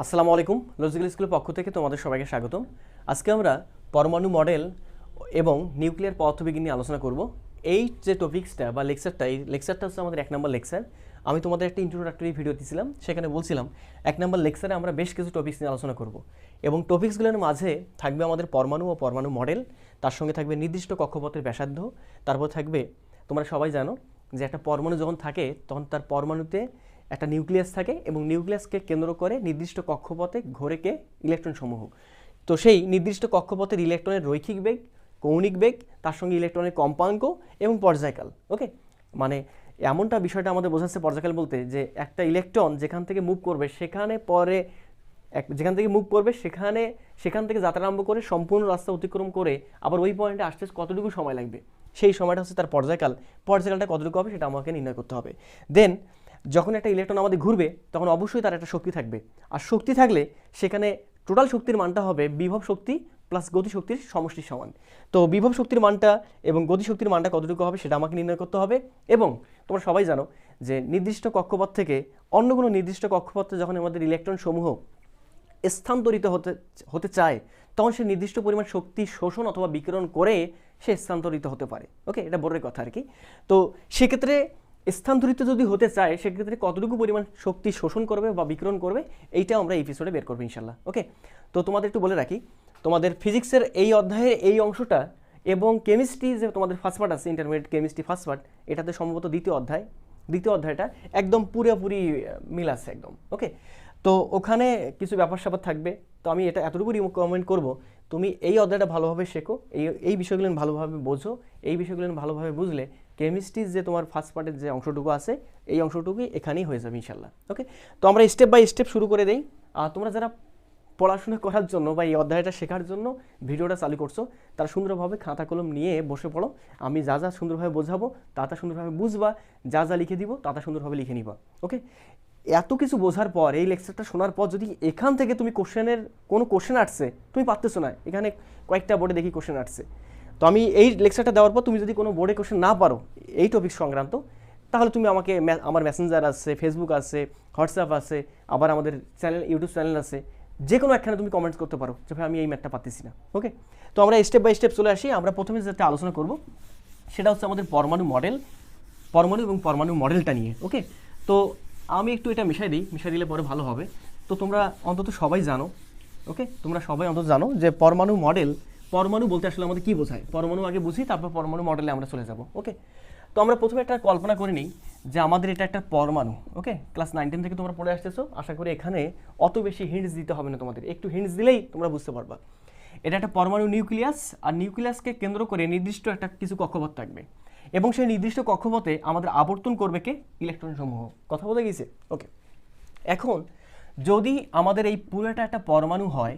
আসসালামু আলাইকুম। লজিক্যাল স্কুলের পক্ষ থেকে তোমাদের সবাইকে স্বাগতম। আজকে আমরা পরমাণু মডেল এবং নিউক্লিয়ার পদার্থবিজ্ঞান নিয়ে আলোচনা করব। এই যে টপিক্সটা বা লেকচারটা, এই লেকচারটা হচ্ছে আমাদের 1 নম্বর লেকচার। আমি তোমাদের একটা ইন্ট্রোডাক্টরি ভিডিও দিয়েছিলাম, সেখানে বলছিলাম 1 নম্বর লেকচারে আমরা বেশ কিছু টপিক্স নিয়ে আলোচনা করব এবং টপিক্সগুলোর মাঝে থাকবে আমাদের পরমাণু ও পরমাণু মডেল, তার সঙ্গে থাকবে নির্দিষ্ট কক্ষপথের ব্যাসার্ধ, তারপর থাকবে, তোমরা সবাই জানো যে একটা পরমাণু যখন থাকে তখন তার পরমাণুতে একটা নিউক্লিয়াস থাকে এবং নিউক্লিয়াসকে কেন্দ্র করে নির্দিষ্ট কক্ষপথে ঘোরে কে ইলেকট্রন সমূহ। তো সেই নির্দিষ্ট কক্ষপথের ইলেকট্রনের রৈখিক বেগ, কৌণিক বেগ, তার সঙ্গে ইলেকট্রনের কম্পাঙ্ক এবং পর্যায়কাল। ওকে, মানে এমনটা বিষয়টা আমাদের বোঝাচ্ছে পর্যায়কাল বলতে, যে একটা ইলেকট্রন যেখান থেকে মুভ করবে সেখানে পরে যেখান থেকে মুভ করবে সেখান থেকে যাত্রা আরম্ভ করে সম্পূর্ণ রাস্তা অতিক্রম করে আবার ওই পয়েন্টে আসতে কতটুকু সময় লাগবে, সেই সময়টা হচ্ছে তার পর্যায়কাল। পর্যায়কালটা কতটুকু হবে সেটা আমাকে নির্ণয় করতে হবে। দেন যখন একটা ইলেকট্রন আমাদের ঘুরবে তখন অবশ্যই তার একটা শক্তি থাকবে, আর শক্তি থাকলে সেখানে টোটাল শক্তির মানটা হবে বিভব শক্তি প্লাস গতি শক্তির সমষ্টির সমান। তো বিভব শক্তির মানটা এবং গতি শক্তির মানটা কতটুকু হবে সেটা আমাকে নির্ণয় করতে হবে। এবং তোমরা সবাই জানো যে নির্দিষ্ট কক্ষপথ থেকে অন্য কোনো নির্দিষ্ট কক্ষপথে যখন আমাদের ইলেকট্রন সমূহ স্থানান্তরিত হতে চায় তখন সে নির্দিষ্ট পরিমাণ শক্তি শোষণ অথবা বিকিরণ করে সে স্থানান্তরিত হতে পারে। ওকে, এটা বোর্ডের কথা আর কি। তো সেক্ষেত্রে স্থানান্তরিত যদি হতে চায় সেক্ষেত্রে কতটুকু পরিমাণ শক্তি শোষণ করবে বা বিকিরণ করবে এইটা আমরা এই এপিসোডে বের করবো ইনশাল্লাহ। ওকে, তো তোমাদের একটু বলে রাখি, তোমাদের ফিজিক্সের এই অধ্যায়ের এই অংশটা এবং কেমিস্ট্রি যে তোমাদের ফার্স্ট পার্ট আছে, ইন্টারমিডিয়েট কেমিস্ট্রি ফার্স্ট পার্ট, এটাতে সম্ভবত দ্বিতীয় অধ্যায়টা একদম পুরোপুরি মিল আছে একদম। ওকে, তো ওখানে কিছু ব্যাপার স্যাপার থাকবে। তো আমি এটা এতটুকু রিকমেন্ড করবো, তুমি এই অধ্যায়টা ভালোভাবে শেখো, এই বিষয়গুলো ভালোভাবে বোঝো। এই বিষয়গুলো ভালোভাবে বুঝলে কেমিস্ট্রির যে তোমার ফার্স্ট পার্টের যে অংশটুকু আছে এই অংশটুকুই এখানেই হয়ে যাবে ইনশাল্লাহ। ওকে, তো আমরা স্টেপ বাই স্টেপ শুরু করে দেই। আর তোমরা যারা পড়াশোনা করার জন্য বা এই অধ্যায়টা শেখার জন্য ভিডিওটা চালু করছো তারা সুন্দরভাবে খাতা কলম নিয়ে বসে পড়ো। আমি যা যা সুন্দরভাবে বোঝাবো তা সুন্দরভাবে বুঝবা, যা যা লিখে দিব তা সুন্দরভাবে লিখে নিবা। ওকে, এত কিছু বোঝার পর, এই লেকচারটা শোনার পর যদি এখান থেকে তুমি কোনো কোশ্চেন আসছে তুমি পারতেছো না, এখানে কয়েকটা বোর্ডে দেখি কোশ্চেন আসছে, তো আমি এই লেকচারটা দেওয়ার পর তুমি যদি কোনো বোর্ডে কোশ্চেন না পারো এই টপিক সংক্রান্ত, তাহলে তুমি আমাকে আমার মেসেঞ্জার আছে, ফেসবুক আছে, হোয়াটসঅ্যাপ আছে, আবার আমাদের চ্যানেল, ইউটিউব চ্যানেল আছে, যে কোনো একখানে তুমি কমেন্টস করতে পারো যে ভাই আমি এই ম্যাথটা পারতেছি না। ওকে, তো আমরা স্টেপ বাই স্টেপ চলে আসি। আমরা প্রথমে যেটা আলোচনা করব সেটা হচ্ছে আমাদের পরমাণু এবং পরমাণু মডেলটা নিয়ে। ওকে, তো আমি একটু এটা মিশাই দিলে পরে ভালো হবে। তো তোমরা অন্তত সবাই জানো, ওকে, তোমরা সবাই অন্তত জানো যে পরমাণু বলতে আসলে আমাদের কী বোঝায়। পরমাণু আগে বুঝি, তারপর পরমাণু মডেলে আমরা চলে যাব। ওকে, তো আমরা প্রথমে একটা কল্পনা করে নিই যে আমাদের এটা একটা পরমাণু। ওকে, ক্লাস 9-10 থেকে তোমরা পড়ে আসতেছো, আশা করি এখানে অত বেশি হিন্টস দিতে হবে না, তোমাদের একটু হিন্টস দিলেই তোমরা বুঝতে পারবা। এটা একটা পরমাণু নিউক্লিয়াস, আর নিউক্লিয়াসকে কেন্দ্র করে নির্দিষ্ট একটা কিছু কক্ষপথ থাকবে এবং সেই নির্দিষ্ট কক্ষপথে আমাদের আবর্তন করবে কে ইলেকট্রন সমূহ। কথা বলে গেছে? ওকে, এখন যদি আমাদের এই পুরোটা একটা পরমাণু হয়,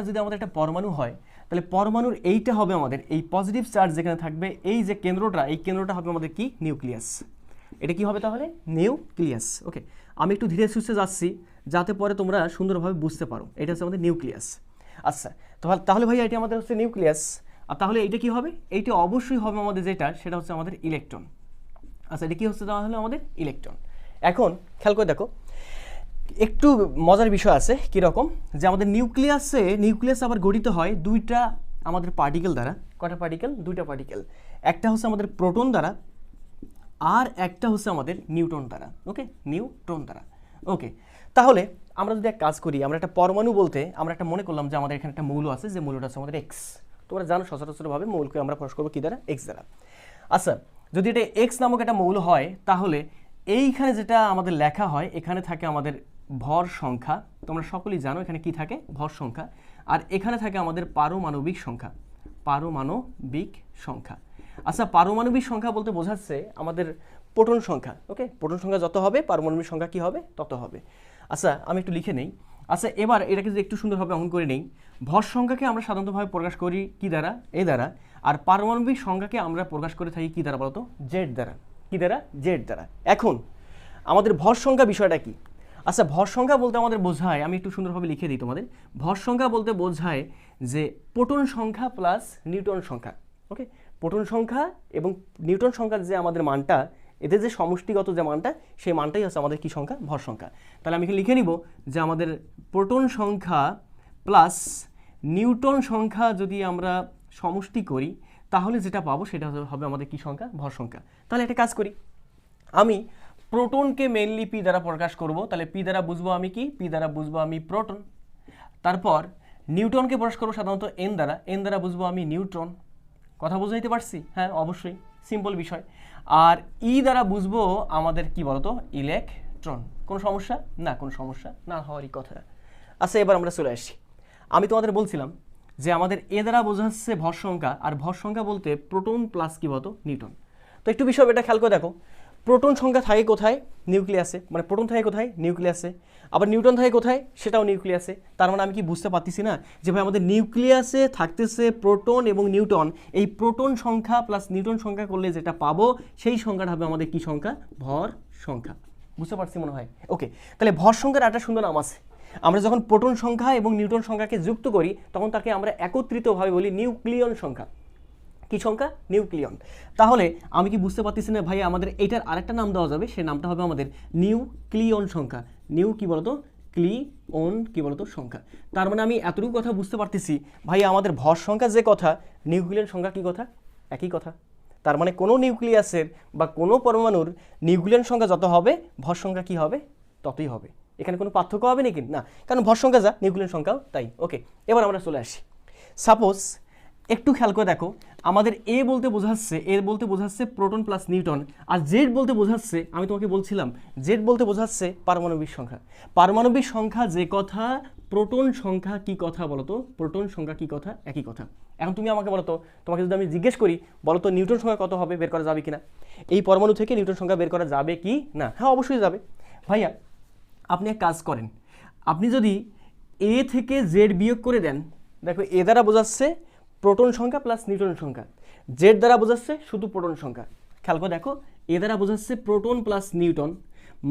যদি আমাদের একটা পরমাণু হয়, তাহলে পরমাণুর এইটা হবে আমাদের এই পজিটিভ চার্জ যেখানে থাকবে, এই যে কেন্দ্রটা হবে আমাদের কি নিউক্লিয়াস। এটা কি হবে তাহলে? নিউক্লিয়াস। ওকে, আমি একটু ধীরে সুস্থে যাচ্ছি যাতে পরে তোমরা সুন্দরভাবে বুঝতে পারো। এটা হচ্ছে আমাদের নিউক্লিয়াস। আচ্ছা, তাহলে ভাই এটা আমাদের হচ্ছে নিউক্লিয়াস, আর তাহলে এইটা কি হবে? এইটা অবশ্যই হবে আমাদের সেটা হচ্ছে আমাদের ইলেকট্রন। আচ্ছা, এটা কি হচ্ছে তাহলে? আমাদের ইলেকট্রন। এখন খেয়াল করে দেখো, একটু মজার বিষয় আছে। কীরকম? যে আমাদের নিউক্লিয়াস আবার গঠিত হয় দুইটা আমাদের পার্টিকেল দ্বারা। কটা পার্টিকেল? দুইটা পার্টিকেল। একটা হচ্ছে আমাদের প্রোটন দ্বারা, আর একটা হচ্ছে আমাদের নিউট্রন দ্বারা। ওকে, নিউট্রন দ্বারা। ওকে, তাহলে আমরা যদি এক কাজ করি, আমরা একটা পরমাণু বলতে আমরা একটা মনে করলাম যে আমাদের এখানে একটা মৌল আছে, যে মৌলটা আছে আমাদের এক্স। তোমরা জানো সচরাচরভাবে মৌলকে আমরা প্রকাশ করবো কী দ্বারা? এক্স দ্বারা। আচ্ছা, যদি এটা এক্স নামক একটা মৌল হয় তাহলে এইখানে যেটা আমাদের লেখা হয়, এখানে থাকে আমাদের ভর সংখ্যা। তোমরা সকলেই জানো এখানে কি থাকে? ভর সংখ্যা। আর এখানে থাকে আমাদের পারমাণবিক সংখ্যা। আচ্ছা, পারমাণবিক সংখ্যা বলতে বোঝাচ্ছে আমাদের প্রোটন সংখ্যা। ওকে, প্রোটন সংখ্যা যত হবে পারমাণবিক সংখ্যা কি হবে? তত হবে। আচ্ছা, আমি একটু লিখে নেই। আচ্ছা, এবার এটাকে যদি একটু সুন্দরভাবে অঙ্কন করে নেই, ভর সংখ্যাকে আমরা সাধারণতভাবে প্রকাশ করি কি দ্বারা? এ দ্বারা। আর পারমাণবিক সংখ্যাকে আমরা প্রকাশ করে থাকি কি দ্বারা বলতো? জেড দ্বারা। কি দ্বারা? জেড দ্বারা। এখন আমাদের ভর সংখ্যা বিষয়টা কি? আচ্ছা, ভর সংখ্যা বলতে আমাদের বোঝায়, আমি একটু সুন্দরভাবে লিখে দিই তোমাদের, ভর সংখ্যা বলতে বোঝায় যে প্রোটন সংখ্যা প্লাস নিউট্রন সংখ্যা। ওকে, প্রোটন সংখ্যা এবং নিউট্রন সংখ্যার যে আমাদের মানটা, এদের যে সমষ্টিগত যে মানটা সেই মানটাই হচ্ছে আমাদের কি সংখ্যা, ভর সংখ্যা। তাহলে আমি এখানে লিখে নিব যে আমাদের প্রোটন সংখ্যা প্লাস নিউটন সংখ্যা যদি আমরা সমষ্টি করি তাহলে যেটা পাবো সেটা হবে আমাদের কি সংখ্যা, ভর সংখ্যা। তাহলে একটা কাজ করি, আমি প্রোটনকে মেইনলি পি দ্বারা প্রকাশ করব। তাহলে পি দ্বারা বুঝবো আমি কি, পি দ্বারা বুঝবো আমি প্রোটন। তারপর নিউটনকে প্রকাশ করবো সাধারণত এন দ্বারা, এন দ্বারা বুঝবো আমি নিউট্রন। কথা বুঝাইতে পারছি? হ্যাঁ অবশ্যই, সিম্পল বিষয়। আর ই দ্বারা বুঝবো আমাদের কি বলতো, ইলেকট্রন। কোনো সমস্যা? না, কোনো সমস্যা না হওয়ারই কথা। আচ্ছা এবার আমরা চলে আসি, আমি তোমাদের বলছিলাম যে আমাদের এ দ্বারা বোঝাচ্ছে ভর সংখ্যা, আর ভর সংখ্যা বলতে প্রোটন প্লাস কি বলতো, নিউটন। তো একটু বিষয় এটা খেয়াল করে দেখো, প্রোটন সংখ্যা থাকে কোথায়, নিউক্লিয়াসে, মানে প্রোটন থাকে কোথায়, নিউক্লিয়াসে। আবার নিউটন থাকে কোথায়, সেটাও নিউক্লিয়াসে। তার মানে আমি কি বুঝতে পারতেছি না যে ভাই আমাদের নিউক্লিয়াসে থাকতেছে প্রোটন এবং নিউটন, এই প্রোটন সংখ্যা প্লাস নিউটন সংখ্যা করলে যেটা পাবো সেই সংখ্যাটা হবে আমাদের কি সংখ্যা, ভর সংখ্যা। বুঝতে পারছি মনে হয়? ওকে, তাহলে ভর সংখ্যার একটা সুন্দর নাম আছে। আমরা যখন প্রোটন সংখ্যা এবং নিউটন সংখ্যাকে যুক্ত করি তখন তাকে আমরা একত্রিতভাবে বলি নিউক্লিয়ন সংখ্যা। কি সংখ্যা, নিউক্লিয়ন। তাহলে আমি কি বুঝতে পারতেছি না ভাই আমাদের এটার আরেকটা নাম দেওয়া যাবে, সেই নামটা হবে আমাদের নিউক্লিয়ন সংখ্যা। নিউ কি বলতো, ক্লিয়ন কি বলতো, সংখ্যা। তার মানে আমি এতটুকু কথা বুঝতে পারতেছি ভাই আমাদের ভর সংখ্যা যে কথা, নিউক্লিয়ন সংখ্যা কি কথা, একই কথা। তার মানে কোনো নিউক্লিয়াসের বা কোনো পরমাণুর নিউক্লিয়ন সংখ্যা যত হবে ভর সংখ্যা কি হবে ততই হবে। এখানে কোনো পার্থক্য হবে নাকি না, কারণ ভর সংখ্যা যা নিউক্লিয়ন সংখ্যাও তাই। ওকে, এবার আমরা চলে আসি। সাপোজ একটু খেয়াল করে দেখো, আমাদের এ বলতে বোঝাচ্ছে, এর বলতে বোঝাচ্ছে প্রোটন প্লাস নিউটন, আর জেড বলতে বোঝাচ্ছে, আমি তোমাকে বলছিলাম জেড বলতে বোঝাচ্ছে পারমাণবিক সংখ্যা। পারমাণবিক সংখ্যা যে কথা, প্রোটন সংখ্যা কি কথা বলতো, প্রোটন সংখ্যা কি কথা, একই কথা। এখন তুমি আমাকে বলো তো, তোমাকে যদি আমি জিজ্ঞেস করি বলো তো নিউটন সংখ্যা কত হবে, বের করা যাবে কিনা? এই পরমাণু থেকে নিউটন সংখ্যা বের করা যাবে কি না? হ্যাঁ অবশ্যই যাবে। ভাইয়া আপনি এক কাজ করেন, আপনি যদি এ থেকে জেড বিয়োগ করে দেন, দেখো এ দ্বারা বোঝাচ্ছে প্রোটন সংখ্যা প্লাস নিউটন সংখ্যা, জেড দ্বারা বোঝাচ্ছে শুধু প্রোটন সংখ্যা। খেয়াল করে দেখো, এ দ্বারা বোঝাচ্ছে proton plus Newton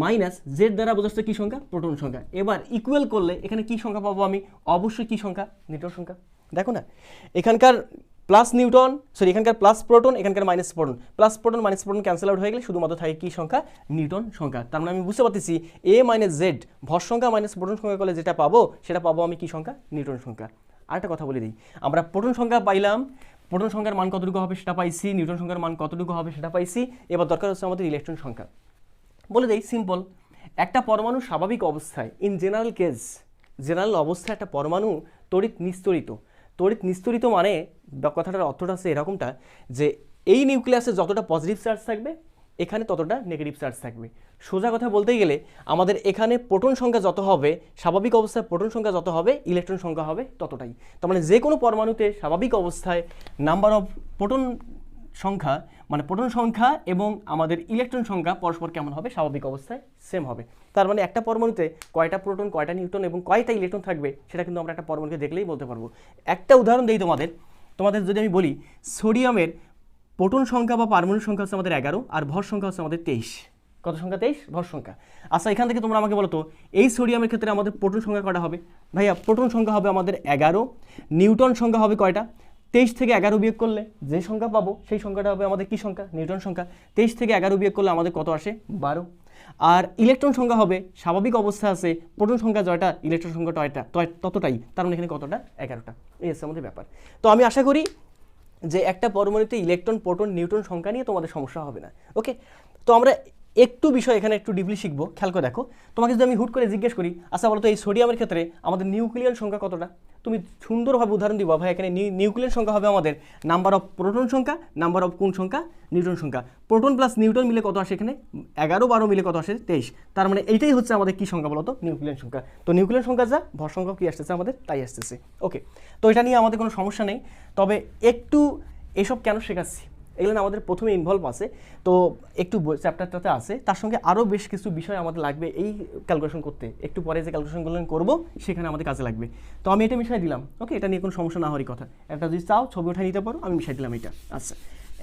minus Z দ্বারা বোঝাচ্ছে কি সংখ্যা, প্রোটন সংখ্যা। এবার ইকুয়াল করলে এখানে কি সংখ্যা পাবো আমি, অবশ্যই কি সংখ্যা, নিউটন সংখ্যা। দেখো না, এখানকার প্লাস নিউটন, সরি এখানকার প্লাস প্রোটন, এখানকার minus proton, plus proton minus proton cancel out হয়ে গেলে শুধুমাত্র থাকে কি সংখ্যা, নিউটন সংখ্যা। তার মানে আমি বুঝতে পারতেছি এ মাইনাস জেড ভর সংখ্যা মাইনাস প্রোটন সংখ্যা করলে যেটা পাবো সেটা পাবো আমি কি সংখ্যা, নিউটন সংখ্যা। আরেকটা কথা বলে দিই, আমরা প্রোটন সংখ্যা পাইলাম, প্রোটন সংখ্যার মান কতটুকু হবে সেটা পাইছি, নিউটন সংখ্যার মান কতটুকু হবে সেটা পাইছি। এবার দরকার হচ্ছে আমাদের ইলেকট্রন সংখ্যা। বলে দেই সিম্পল, একটা পরমাণু স্বাভাবিক অবস্থায়, ইন জেনারেল কেস, জেনারেল অবস্থায় একটা পরমাণু তড়িৎ নিস্তরিত। তড়িৎ নিস্তরিত মানে কথাটার অর্থটা হচ্ছে এরকমটা যে এই নিউক্লিয়াসে যতটা পজিটিভ চার্জ থাকবে এখানে ততটা নেগেটিভ চার্জ থাকবে। সোজা কথা বলতে গেলে আমাদের এখানে প্রোটন সংখ্যা যত হবে, স্বাভাবিক অবস্থায় প্রোটন সংখ্যা যত হবে ইলেকট্রন সংখ্যা হবে ততটাই। তার মানে যে কোনো পরমাণুতে স্বাভাবিক অবস্থায় নাম্বার অফ প্রোটন সংখ্যা, মানে প্রোটন সংখ্যা এবং আমাদের ইলেকট্রন সংখ্যা পরস্পর কেমন হবে, স্বাভাবিক অবস্থায় সেম হবে। তার মানে একটা পরমাণুতে কয়টা প্রোটন, কয়টা নিউট্রন এবং কয়টা ইলেকট্রন থাকবে সেটা কিন্তু আমরা একটা পরমাণুকে দেখলেই বলতে পারবো। একটা উদাহরণ দিই তোমাদের যদি আমি বলি, সোডিয়ামের প্রোটন সংখ্যা বা পারমাণবিক সংখ্যা হচ্ছে আমাদের 11 আর ভর সংখ্যা হচ্ছে আমাদের 23। কত সংখ্যা, 23, ভর সংখ্যা। আচ্ছা এখান থেকে তোমরা আমাকে বলো তো এই সোডিয়ামের ক্ষেত্রে আমাদের প্রোটন সংখ্যা কয়টা হবে? ভাইয়া প্রোটন সংখ্যা হবে আমাদের 11, নিউটন সংখ্যা হবে কয়টা, 23 থেকে 11 বিয়োগ করলে যে সংখ্যা পাবো সেই সংখ্যাটা হবে আমাদের কি সংখ্যা, নিউটন সংখ্যা। 23 থেকে 11 বিয়োগ করলে আমাদের কত আসে, 12। আর ইলেকট্রন সংখ্যা হবে স্বাভাবিক অবস্থা আছে প্রোটন সংখ্যা জয়টা, ইলেকট্রন সংখ্যা ততটাই, তার মানে এখানে কতটা, 11টা। এই হচ্ছে আমাদের ব্যাপার। তো আমি আশা করি যে একটা পরমাণুতে ইলেকট্রন, প্রোটন, নিউট্রন সংখ্যা নিয়ে তোমাদের সমস্যা হবে না। ওকে, তো আমরা একটু বিষয় এখানে একটু ডিপলি শিখবো। খেয়াল করে দেখো, তোমাকে যদি আমি হুট করে জিজ্ঞেস করি আচ্ছা বলো তো এই সোডিয়ামের ক্ষেত্রে আমাদের নিউক্লিয়ার সংখ্যা কতটা, তুমি সুন্দরভাবে উদাহরণ দিবা ভাই এখানে নিউক্লিয়ার সংখ্যা হবে আমাদের নাম্বার অফ প্রোটন সংখ্যা, নাম্বার অফ কোন সংখ্যা, নিউটন সংখ্যা। প্রোটন প্লাস নিউটন মিলে কত আসে এখানে, 11, 12 মিলে কত আসে, 23। তার মানে এইটাই হচ্ছে আমাদের কি সংখ্যা বলো তো, নিউক্লিয়ার সংখ্যা। তো নিউক্লিয়ার সংখ্যা যা, ভর সংখ্যা কি আসতেছে আমাদের তাই আসতেছে। ওকে, তো এটা নিয়ে আমাদের কোনো সমস্যা নেই, তবে একটু এসব কেন শেখাচ্ছি, এগুলো আমাদের প্রথমে ইনভলভ আছে, তো একটু চ্যাপ্টারটাতে আছে, তার সঙ্গে আরও বেশ কিছু বিষয় আমাদের লাগবে এই ক্যালকুলেশন করতে। একটু পরে যে ক্যালকুলেশনগুলো করবো সেখানে আমাদের কাজে লাগবে। তো আমি এটা মিশাই দিলাম। ওকে, এটা নিয়ে কোনো সমস্যা না হওয়ারই কথা। একটা যদি চাও ছবি উঠাই নিতে পারো, আমি মিশাই দিলাম এটা। আচ্ছা,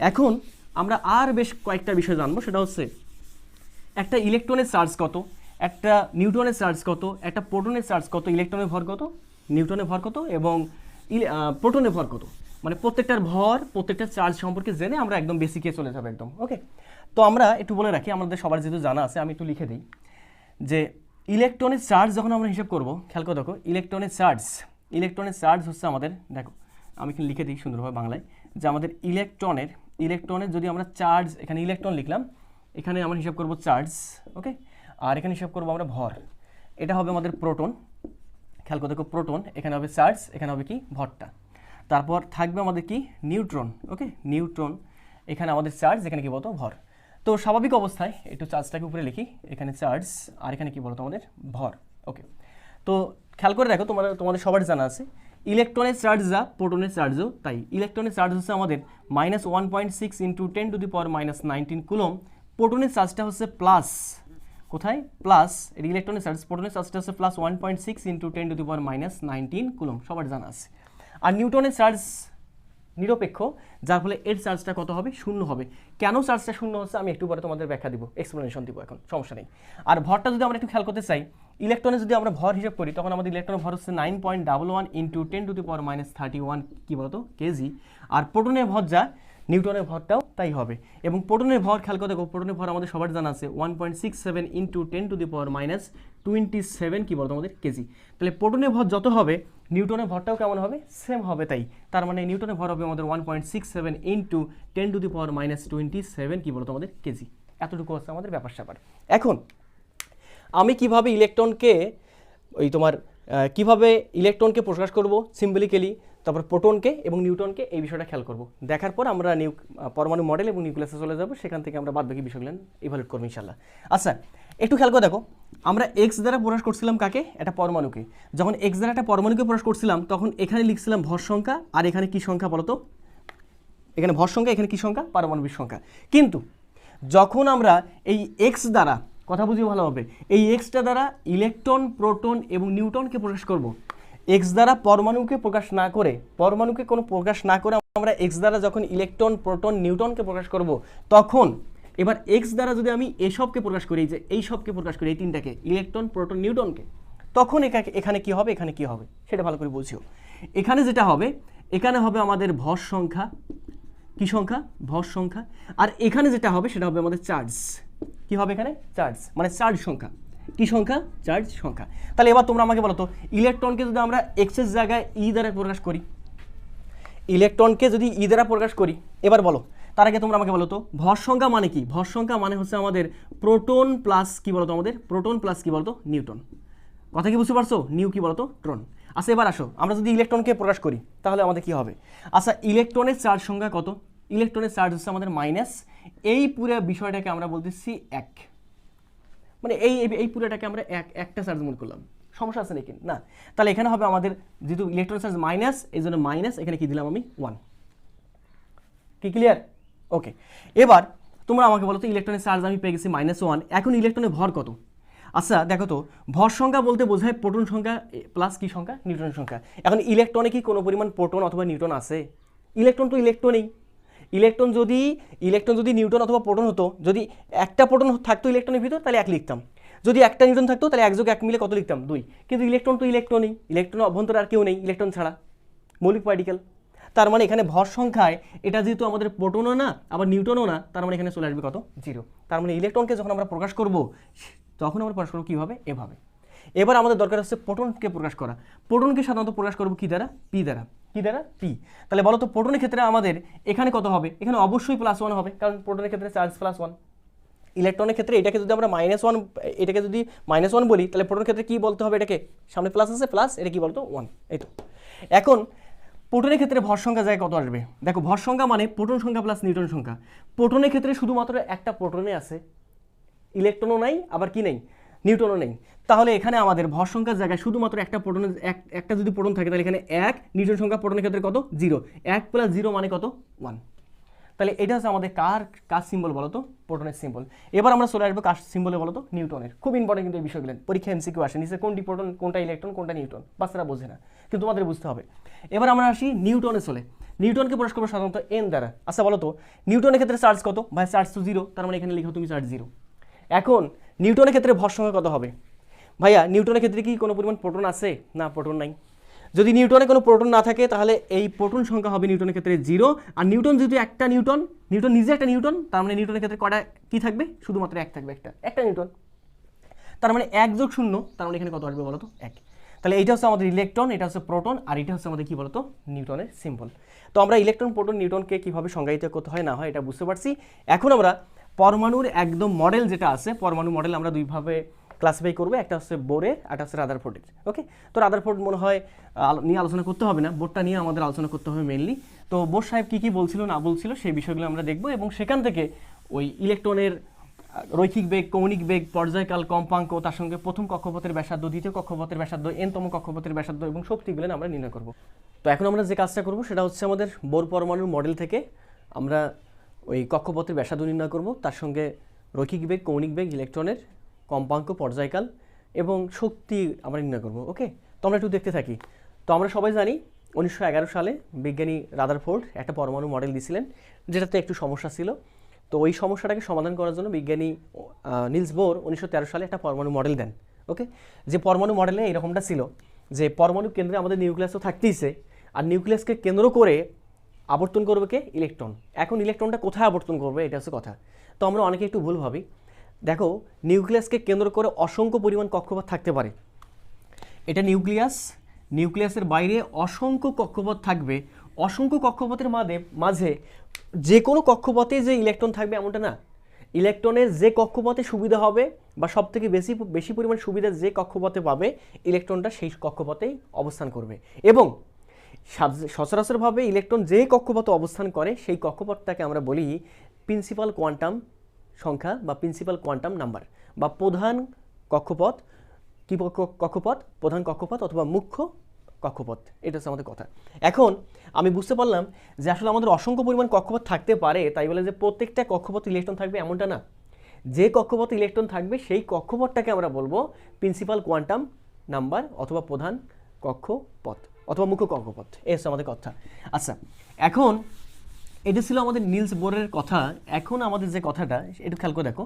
এখন আমরা আর বেশ কয়েকটা বিষয় জানবো, সেটা হচ্ছে একটা ইলেকট্রনের চার্জ কত, একটা নিউটনের চার্জ কত, একটা প্রোটনের চার্জ কত, ইলেকট্রনের ভর কত, নিউটনের ভর কত এবং প্রোটনের ভর কত, মানে প্রত্যেকটার ভর, প্রত্যেকটা চার্জ সম্পর্কে জেনে আমরা একদম বেসিকে চলে যাবো একদম। ওকে, তো আমরা একটু বলে রাখি, আমাদের সবার যেহেতু জানা আছে, আমি একটু লিখে দিই যে ইলেকট্রনের চার্জ যখন আমরা হিসাব করব, খেয়াল করে দেখো, ইলেকট্রনের চার্জ হচ্ছে আমাদের, দেখো আমি এখানে লিখে দিই সুন্দরভাবে বাংলায়, যে আমাদের ইলেকট্রনের যদি আমরা চার্জ, এখানে ইলেকট্রন লিখলাম, এখানে আমরা হিসাব করব চার্জ, ওকে, আর এখানে হিসাব করব আমরা ভর, এটা হবে আমাদের প্রোটন, খেয়াল করে দেখো প্রোটন, এখানে হবে চার্জ, এখানে হবে কি ভরটা, তারপর থাকবে আমাদের কি নিউট্রন, ওকে, নিউট্রন, এখানে আমাদের চার্জ, এখানে কি বলতো ভর। তো স্বাভাবিক অবস্থায় একটু চার্জটাকে উপরে লিখি, এখানে চার্জ আর এখানে কি বলতো আমাদের ভর, ওকে। তো খেয়াল করে দেখো, তোমাদের সবার জানা আছে ইলেকট্রনের চার্জ যা প্রোটনের চার্জও তাই। ইলেকট্রনের চার্জ হচ্ছে আমাদের -1.6 × 10⁻⁻19 কুলম, প্রোটনের চার্জটা হচ্ছে প্লাস, কোথায় প্লাস, এর ইলেকট্রনের চার্জ, প্রোটনের চার্জটা হচ্ছে +1.6 × 10⁻⁻19 কুলম, সবার জানা আছে। আর নিউটনের চার্জ নিরপেক্ষ, যার ফলে এর চার্জটা কত হবে, শূন্য হবে। কেন চার্জটা শূন্য হচ্ছে আমি একটু পরে তোমাদের ব্যাখ্যা দিব, এক্সপ্লেনেশন দিব, এখন সমস্যা নেই। আর ভরটা যদি আমরা একটু খেয়াল করতে চাই, ইলেকট্রনে যদি আমরা ভর হিসাব করি, তখন আমাদের ইলেকট্রনের ভর হচ্ছে 9.11 × 10⁻31 কি বলতো কেজি, আর প্রোটনের ভর যা, নিউটনের ভরটাও তাই হবে। এবং প্রোটনের ভর খেয়াল করে দেখো, প্রোটনের ভর আমাদের সবার জানা আছে 1.67 × 10⁻27 কি বলতো আমাদের কেজি। তাহলে প্রোটনের ভর যত হবে, নিউটনের ভরটাও কেমন হবে, সেম হবে। তাই তার মানে নিউটনের ভর হবে আমাদের 1.67 × 10⁻27 কি বলতো আমাদের কেজি। এতটুকু হচ্ছে আমাদের ব্যাপার স্যাপার। এখন আমি কিভাবে ইলেকট্রনকে কিভাবে ইলেকট্রনকে প্রকাশ করব সিম্বলিক্যালি, তারপর প্রোটনকে এবং নিউটনকে, এই বিষয়টা খেয়াল করব। দেখার পর আমরা পরমাণু মডেল এবং নিউক্লিয়াসে চলে যাব, সেখান থেকে আমরা বাদবাকি বিষয়গুলো ইভালুয়েট করবো ইনশাল্লাহ। আচ্ছা, একটু খেয়াল করে দেখো, আমরা এক্স দ্বারা প্রকাশ করছিলাম কাকে, একটা পরমাণুকে। যখন এক্স দ্বারা একটা পরমাণুকে প্রকাশ করছিলাম, তখন এখানে লিখছিলাম ভর সংখ্যা, আর এখানে কি সংখ্যা বলতো, এখানে ভর সংখ্যা, এখানে কি সংখ্যা, পারমাণবিক সংখ্যা। কিন্তু যখন আমরা এই এক্স দ্বারা, কথা বুঝিয়ে ভালো হবে, এই এক্সটা দ্বারা ইলেকট্রন, প্রোটন এবং নিউটনকে প্রকাশ করব, এক্স দ্বারা পরমাণুকে প্রকাশ না করে, পরমাণুকে কোনো প্রকাশ না করে আমরা এক্স দ্বারা যখন ইলেকট্রন, প্রোটন, নিউটনকে প্রকাশ করব, তখন এবার এক্স দ্বারা যদি আমি এসবকে প্রকাশ করি, যে এই সবকে প্রকাশ করি, এই তিনটাকে, ইলেকট্রন, প্রোটন, নিউটনকে, তখন এখানে কি হবে, এখানে কি হবে সেটা ভালো করে বুঝিও। এখানে যেটা হবে, এখানে হবে আমাদের ভর সংখ্যা, কি সংখ্যা, ভর সংখ্যা, আর এখানে যেটা হবে সেটা হবে আমাদের চার্জ, কি হবে এখানে, চার্জ, মানে চার্জ সংখ্যা, কি সংখ্যা, চার্জ সংখ্যা। তাহলে এবার তোমরা আমাকে বলো তো, ইলেকট্রনকে যদি আমরা এক্স এর জায়গায় ই দ্বারা প্রকাশ করি, ইলেকট্রনকে যদি ই দ্বারা প্রকাশ করি, এবার বলো, তার আগে তোমরা আমাকে বলো তো ভর সংখ্যা মানে কি। ভর সংখ্যা মানে হচ্ছে আমাদের প্রোটন প্লাস কি বলতো, আমাদের প্রোটন প্লাস কি বলতো, নিউটন। কথা কি বুঝতে পারছো, নিউ কি বলতো, ট্রন। আচ্ছা, এবার আসো, আমরা যদি ইলেকট্রনকে প্রকাশ করি তাহলে আমাদের কি হবে। আচ্ছা, ইলেকট্রনের চার্জ সংখ্যা কত, ইলেকট্রনের চার্জ হচ্ছে আমাদের মাইনাস, এই পুরো বিষয়টাকে আমরা বলতেছি এক, মানে এই পুরোটাকে আমরা একটা চার্জ মনে করলাম, সমস্যা আছে নাকি না। তাহলে এখানে হবে আমাদের যেহেতু ইলেকট্রন চার্জ মাইনাস, এই জন্য মাইনাস, এখানে কি দিলাম আমি 1, কি ক্লিয়ার, ওকে। এবার তোমরা আমাকে বলো তো, ইলেকট্রনের চার্জ আমি পেয়ে গেছি -1, এখন ইলেকট্রনের ভর কত। আচ্ছা দেখো তো, ভর সংখ্যা বলতে বোঝায় প্রোটন সংখ্যা প্লাস কি সংখ্যা, নিউট্রন সংখ্যা। এখন ইলেকট্রনে কি কোনো পরিমাণ প্রোটন অথবা নিউট্রন আছে, ইলেকট্রন তো ইলেকট্রনই। ইলেকট্রন যদি নিউটন অথবা প্রোটন হতো, যদি একটা প্রোটন থাকতো ইলেকট্রনের ভিতর তাহলে 1 লিখতাম, যদি একটা নিউটন থাকতো তাহলে 1 + 1 মিলে কত লিখতাম, 2। কিন্তু ইলেকট্রন তো ইলেকট্রনই, ইলেকট্রনের অভ্যন্তরে আর কেউ নেই ইলেকট্রন ছাড়া, মৌলিক পার্টিকেল। তার মানে এখানে ভর সংখ্যায় এটা যেহেতু আমাদের প্রোটনও না আবার নিউটনও না, তার মানে এখানে চলে আসবে কত, 0। তার মানে ইলেকট্রনকে যখন আমরা প্রকাশ করব, তখন আমরা প্রকাশ করবো কীভাবে, এভাবে। এবার আমাদের দরকার হচ্ছে প্রোটনকে প্রকাশ করা। প্রোটনকে সাধারণত প্রকাশ করবো কি দ্বারা, পি দ্বারা, কি দ্বারা, পি। তাহলে বলো তো প্রোটনের ক্ষেত্রে আমাদের এখানে কত হবে, এখানে অবশ্যই +1 হবে, কারণ প্রোটনের ক্ষেত্রে চার্জ +1। ইলেকট্রনের ক্ষেত্রে এটাকে যদি আমরা -1, এটাকে যদি -1 বলি, তাহলে প্রোটনের ক্ষেত্রে কি বলতে হবে, এটাকে সামনে প্লাস আছে, প্লাস, এটা কি বলতো 1, এই তো। এখন প্রোটনের ক্ষেত্রে ভর সংখ্যা যায় কত আসবে, দেখো ভর সংখ্যা মানে প্রোটন সংখ্যা প্লাস নিউটন সংখ্যা। প্রোটনের ক্ষেত্রে শুধুমাত্র একটা প্রোটনে আছে, ইলেকট্রনও নাই, আবার কি নেই, নিউটনও নেই। তাহলে এখানে আমাদের ভর সংখ্যার জায়গায় শুধুমাত্র একটা প্রোটনের একটা যদি প্রোটন থাকে, তাহলে এখানে 1, নিউটন সংখ্যা প্রোটনের ক্ষেত্রে কত, 0, 1 + 0 মানে কত, 1। তাহলে এটা হচ্ছে আমাদের কার সিম্বল বলো তো, প্রোটনের সিম্বল। এবার আমরা চলে আসবো কার সিম্বলে বলো তো, নিউটনের। খুব ইম্পর্টেন্ট কিন্তু এই বিষয়গুলো, পরীক্ষা এমসিকিউ আসে, নিচে কোনটি প্রোটন, কোনটা ইলেকট্রন, কোনটা নিউটন, বাচ্চারা বোঝে না, কিন্তু তোমাদের বুঝতে হবে। এবার আমরা আসি নিউটনে চলে, নিউটনকে প্রকাশ করবো সাধারণত n দ্বারা। আচ্ছা বলো তো, নিউটনের ক্ষেত্রে চার্জ কত, ভাই চার্জ তো 0, তার মানে এখানে লিখো তুমি চার্জ 0। এখন নিউটনের ক্ষেত্রে ভর সংখ্যা কত হবে, ভাইয়া নিউটনের ক্ষেত্রে কি কোনো পরিমাণ প্রোটন আছে, না প্রোটন নাই। যদি নিউটনে কোনো প্রোটন না থাকে তাহলে এই প্রোটন সংখ্যা হবে নিউটনের ক্ষেত্রে 0, আর নিউটন যেহেতু একটা নিউটন নিজে একটা নিউটন, তার মানে নিউটনের ক্ষেত্রে কয়টা কি থাকবে, শুধুমাত্র 1 থাকবে, একটা নিউটন, তার মানে 1 যোগ 0, তার মানে এখানে কত আসবে বলো তো 1। তাহলে এইটা হচ্ছে আমাদের ইলেকট্রন, এটা হচ্ছে প্রোটন, আর এটা হচ্ছে আমাদের কি বলতো নিউটনের সিম্বল। তো আমরা ইলেকট্রন প্রোটন নিউটনকে কিভাবে সংজ্ঞায়িত করতে হয় না হয় এটা বুঝতে পারছি। এখন আমরা পরমাণুর একদম মডেল যেটা আছে, পরমাণু মডেল আমরা দুইভাবে ক্লাসিফাই করবো, একটা হচ্ছে বোরের, একটা হচ্ছে রাদারফোর্ডের। ওকে, তো রাদারফোর্ড মনে হয় নিয়ে আলোচনা করতে হবে না, বোরটা নিয়ে আমাদের আলোচনা করতে হবে মেনলি। তো বোর সাহেব কী কী বলছিল না বলছিল সেই বিষয়গুলো আমরা দেখবো, এবং সেখান থেকে ওই ইলেকট্রনের রৈখিক বেগ, কৌণিক বেগ, পর্যায়কাল, কম্পাঙ্ক, তার সঙ্গে প্রথম কক্ষপথের ব্যাসার্ধ, দ্বিতীয় কক্ষপথের ব্যাসার্ধ, এনতম কক্ষপথের ব্যাসার্ধ এবং শক্তিগুলো আমরা নির্ণয় করব। তো এখন আমরা যে কাজটা করব সেটা হচ্ছে আমাদের বোর পরমাণুর মডেল থেকে আমরা ওই কক্ষপথের ব্যাসার্ধ নির্ণয় করব, তার সঙ্গে রৈখিক বেগ, কৌণিক বেগ, ইলেকট্রনের কম্পাঙ্ক, পর্যায়কাল এবং শক্তি আমরা নির্ণয় করব। ওকে, তো আমরা একটু দেখতে থাকি। তো আমরা সবাই জানি 1911 সালে বিজ্ঞানী রাদারফোর্ড একটা পরমাণু মডেল দিয়েছিলেন, যেটাতে একটু সমস্যা ছিল। তো ওই সমস্যাটাকে সমাধান করার জন্য বিজ্ঞানী নিলস বোর 1913 সালে একটা পরমাণু মডেল দেন। ওকে, যে পরমাণু মডেলে এরকমটা ছিল যে পরমাণু কেন্দ্রে আমাদের নিউক্লিয়াস তো থাকতেইছে, আর নিউক্লিয়াসকে কেন্দ্র করে আবর্তন করবে কে, ইলেকট্রন। এখন ইলেকট্রনটা কোথায় আবর্তন করবে এটা হচ্ছে কথা। তো আমরা অনেকে একটু ভুল ভাবি, দেখো নিউক্লিয়াসকে কেন্দ্র করে অসংখ্য পরিমাণ কক্ষপথ থাকতে পারে, এটা নিউক্লিয়াসের বাইরে অসংখ্য কক্ষপথ থাকবে, অসংখ্য কক্ষপথের মাঝে যে কোনো কক্ষপথে যে ইলেকট্রন থাকবে এমনটা না। ইলেকট্রনের যে কক্ষপথে সুবিধা হবে বা সব থেকে বেশি পরিমাণ সুবিধা যে কক্ষপথে পাবে, ইলেকট্রনটা সেই কক্ষপথেই অবস্থান করবে। এবং সচরাচরভাবে ইলেকট্রন যে কক্ষপথে অবস্থান করে সেই কক্ষপথটাকে আমরা বলি প্রিন্সিপাল কোয়ান্টাম সংখ্যা বা প্রিন্সিপাল কোয়ান্টাম নাম্বার, বা প্রধান কক্ষপথ। কি কক্ষপথ? প্রধান কক্ষপথ অথবা মুখ্য কক্ষপথ, এটা হচ্ছে আমাদের কথা। এখন আমি বুঝতে পারলাম যে আসলে আমাদের অসংখ্য পরিমাণ কক্ষপথ থাকতে পারে, তাই বলে যে প্রত্যেকটা কক্ষপথে ইলেকট্রন থাকবে এমনটা না। যে কক্ষপথে ইলেকট্রন থাকবে সেই কক্ষপথটাকে আমরা বলবো প্রিন্সিপাল কোয়ান্টাম নাম্বার অথবা প্রধান কক্ষপথ অথবা মুখ্য কক্ষপথ, এই হচ্ছে আমাদের কথা। আচ্ছা, এখন এটা ছিল আমাদের নিলস বোরের কথা। এখন আমাদের যে কথাটা একটু খেয়াল করে দেখো,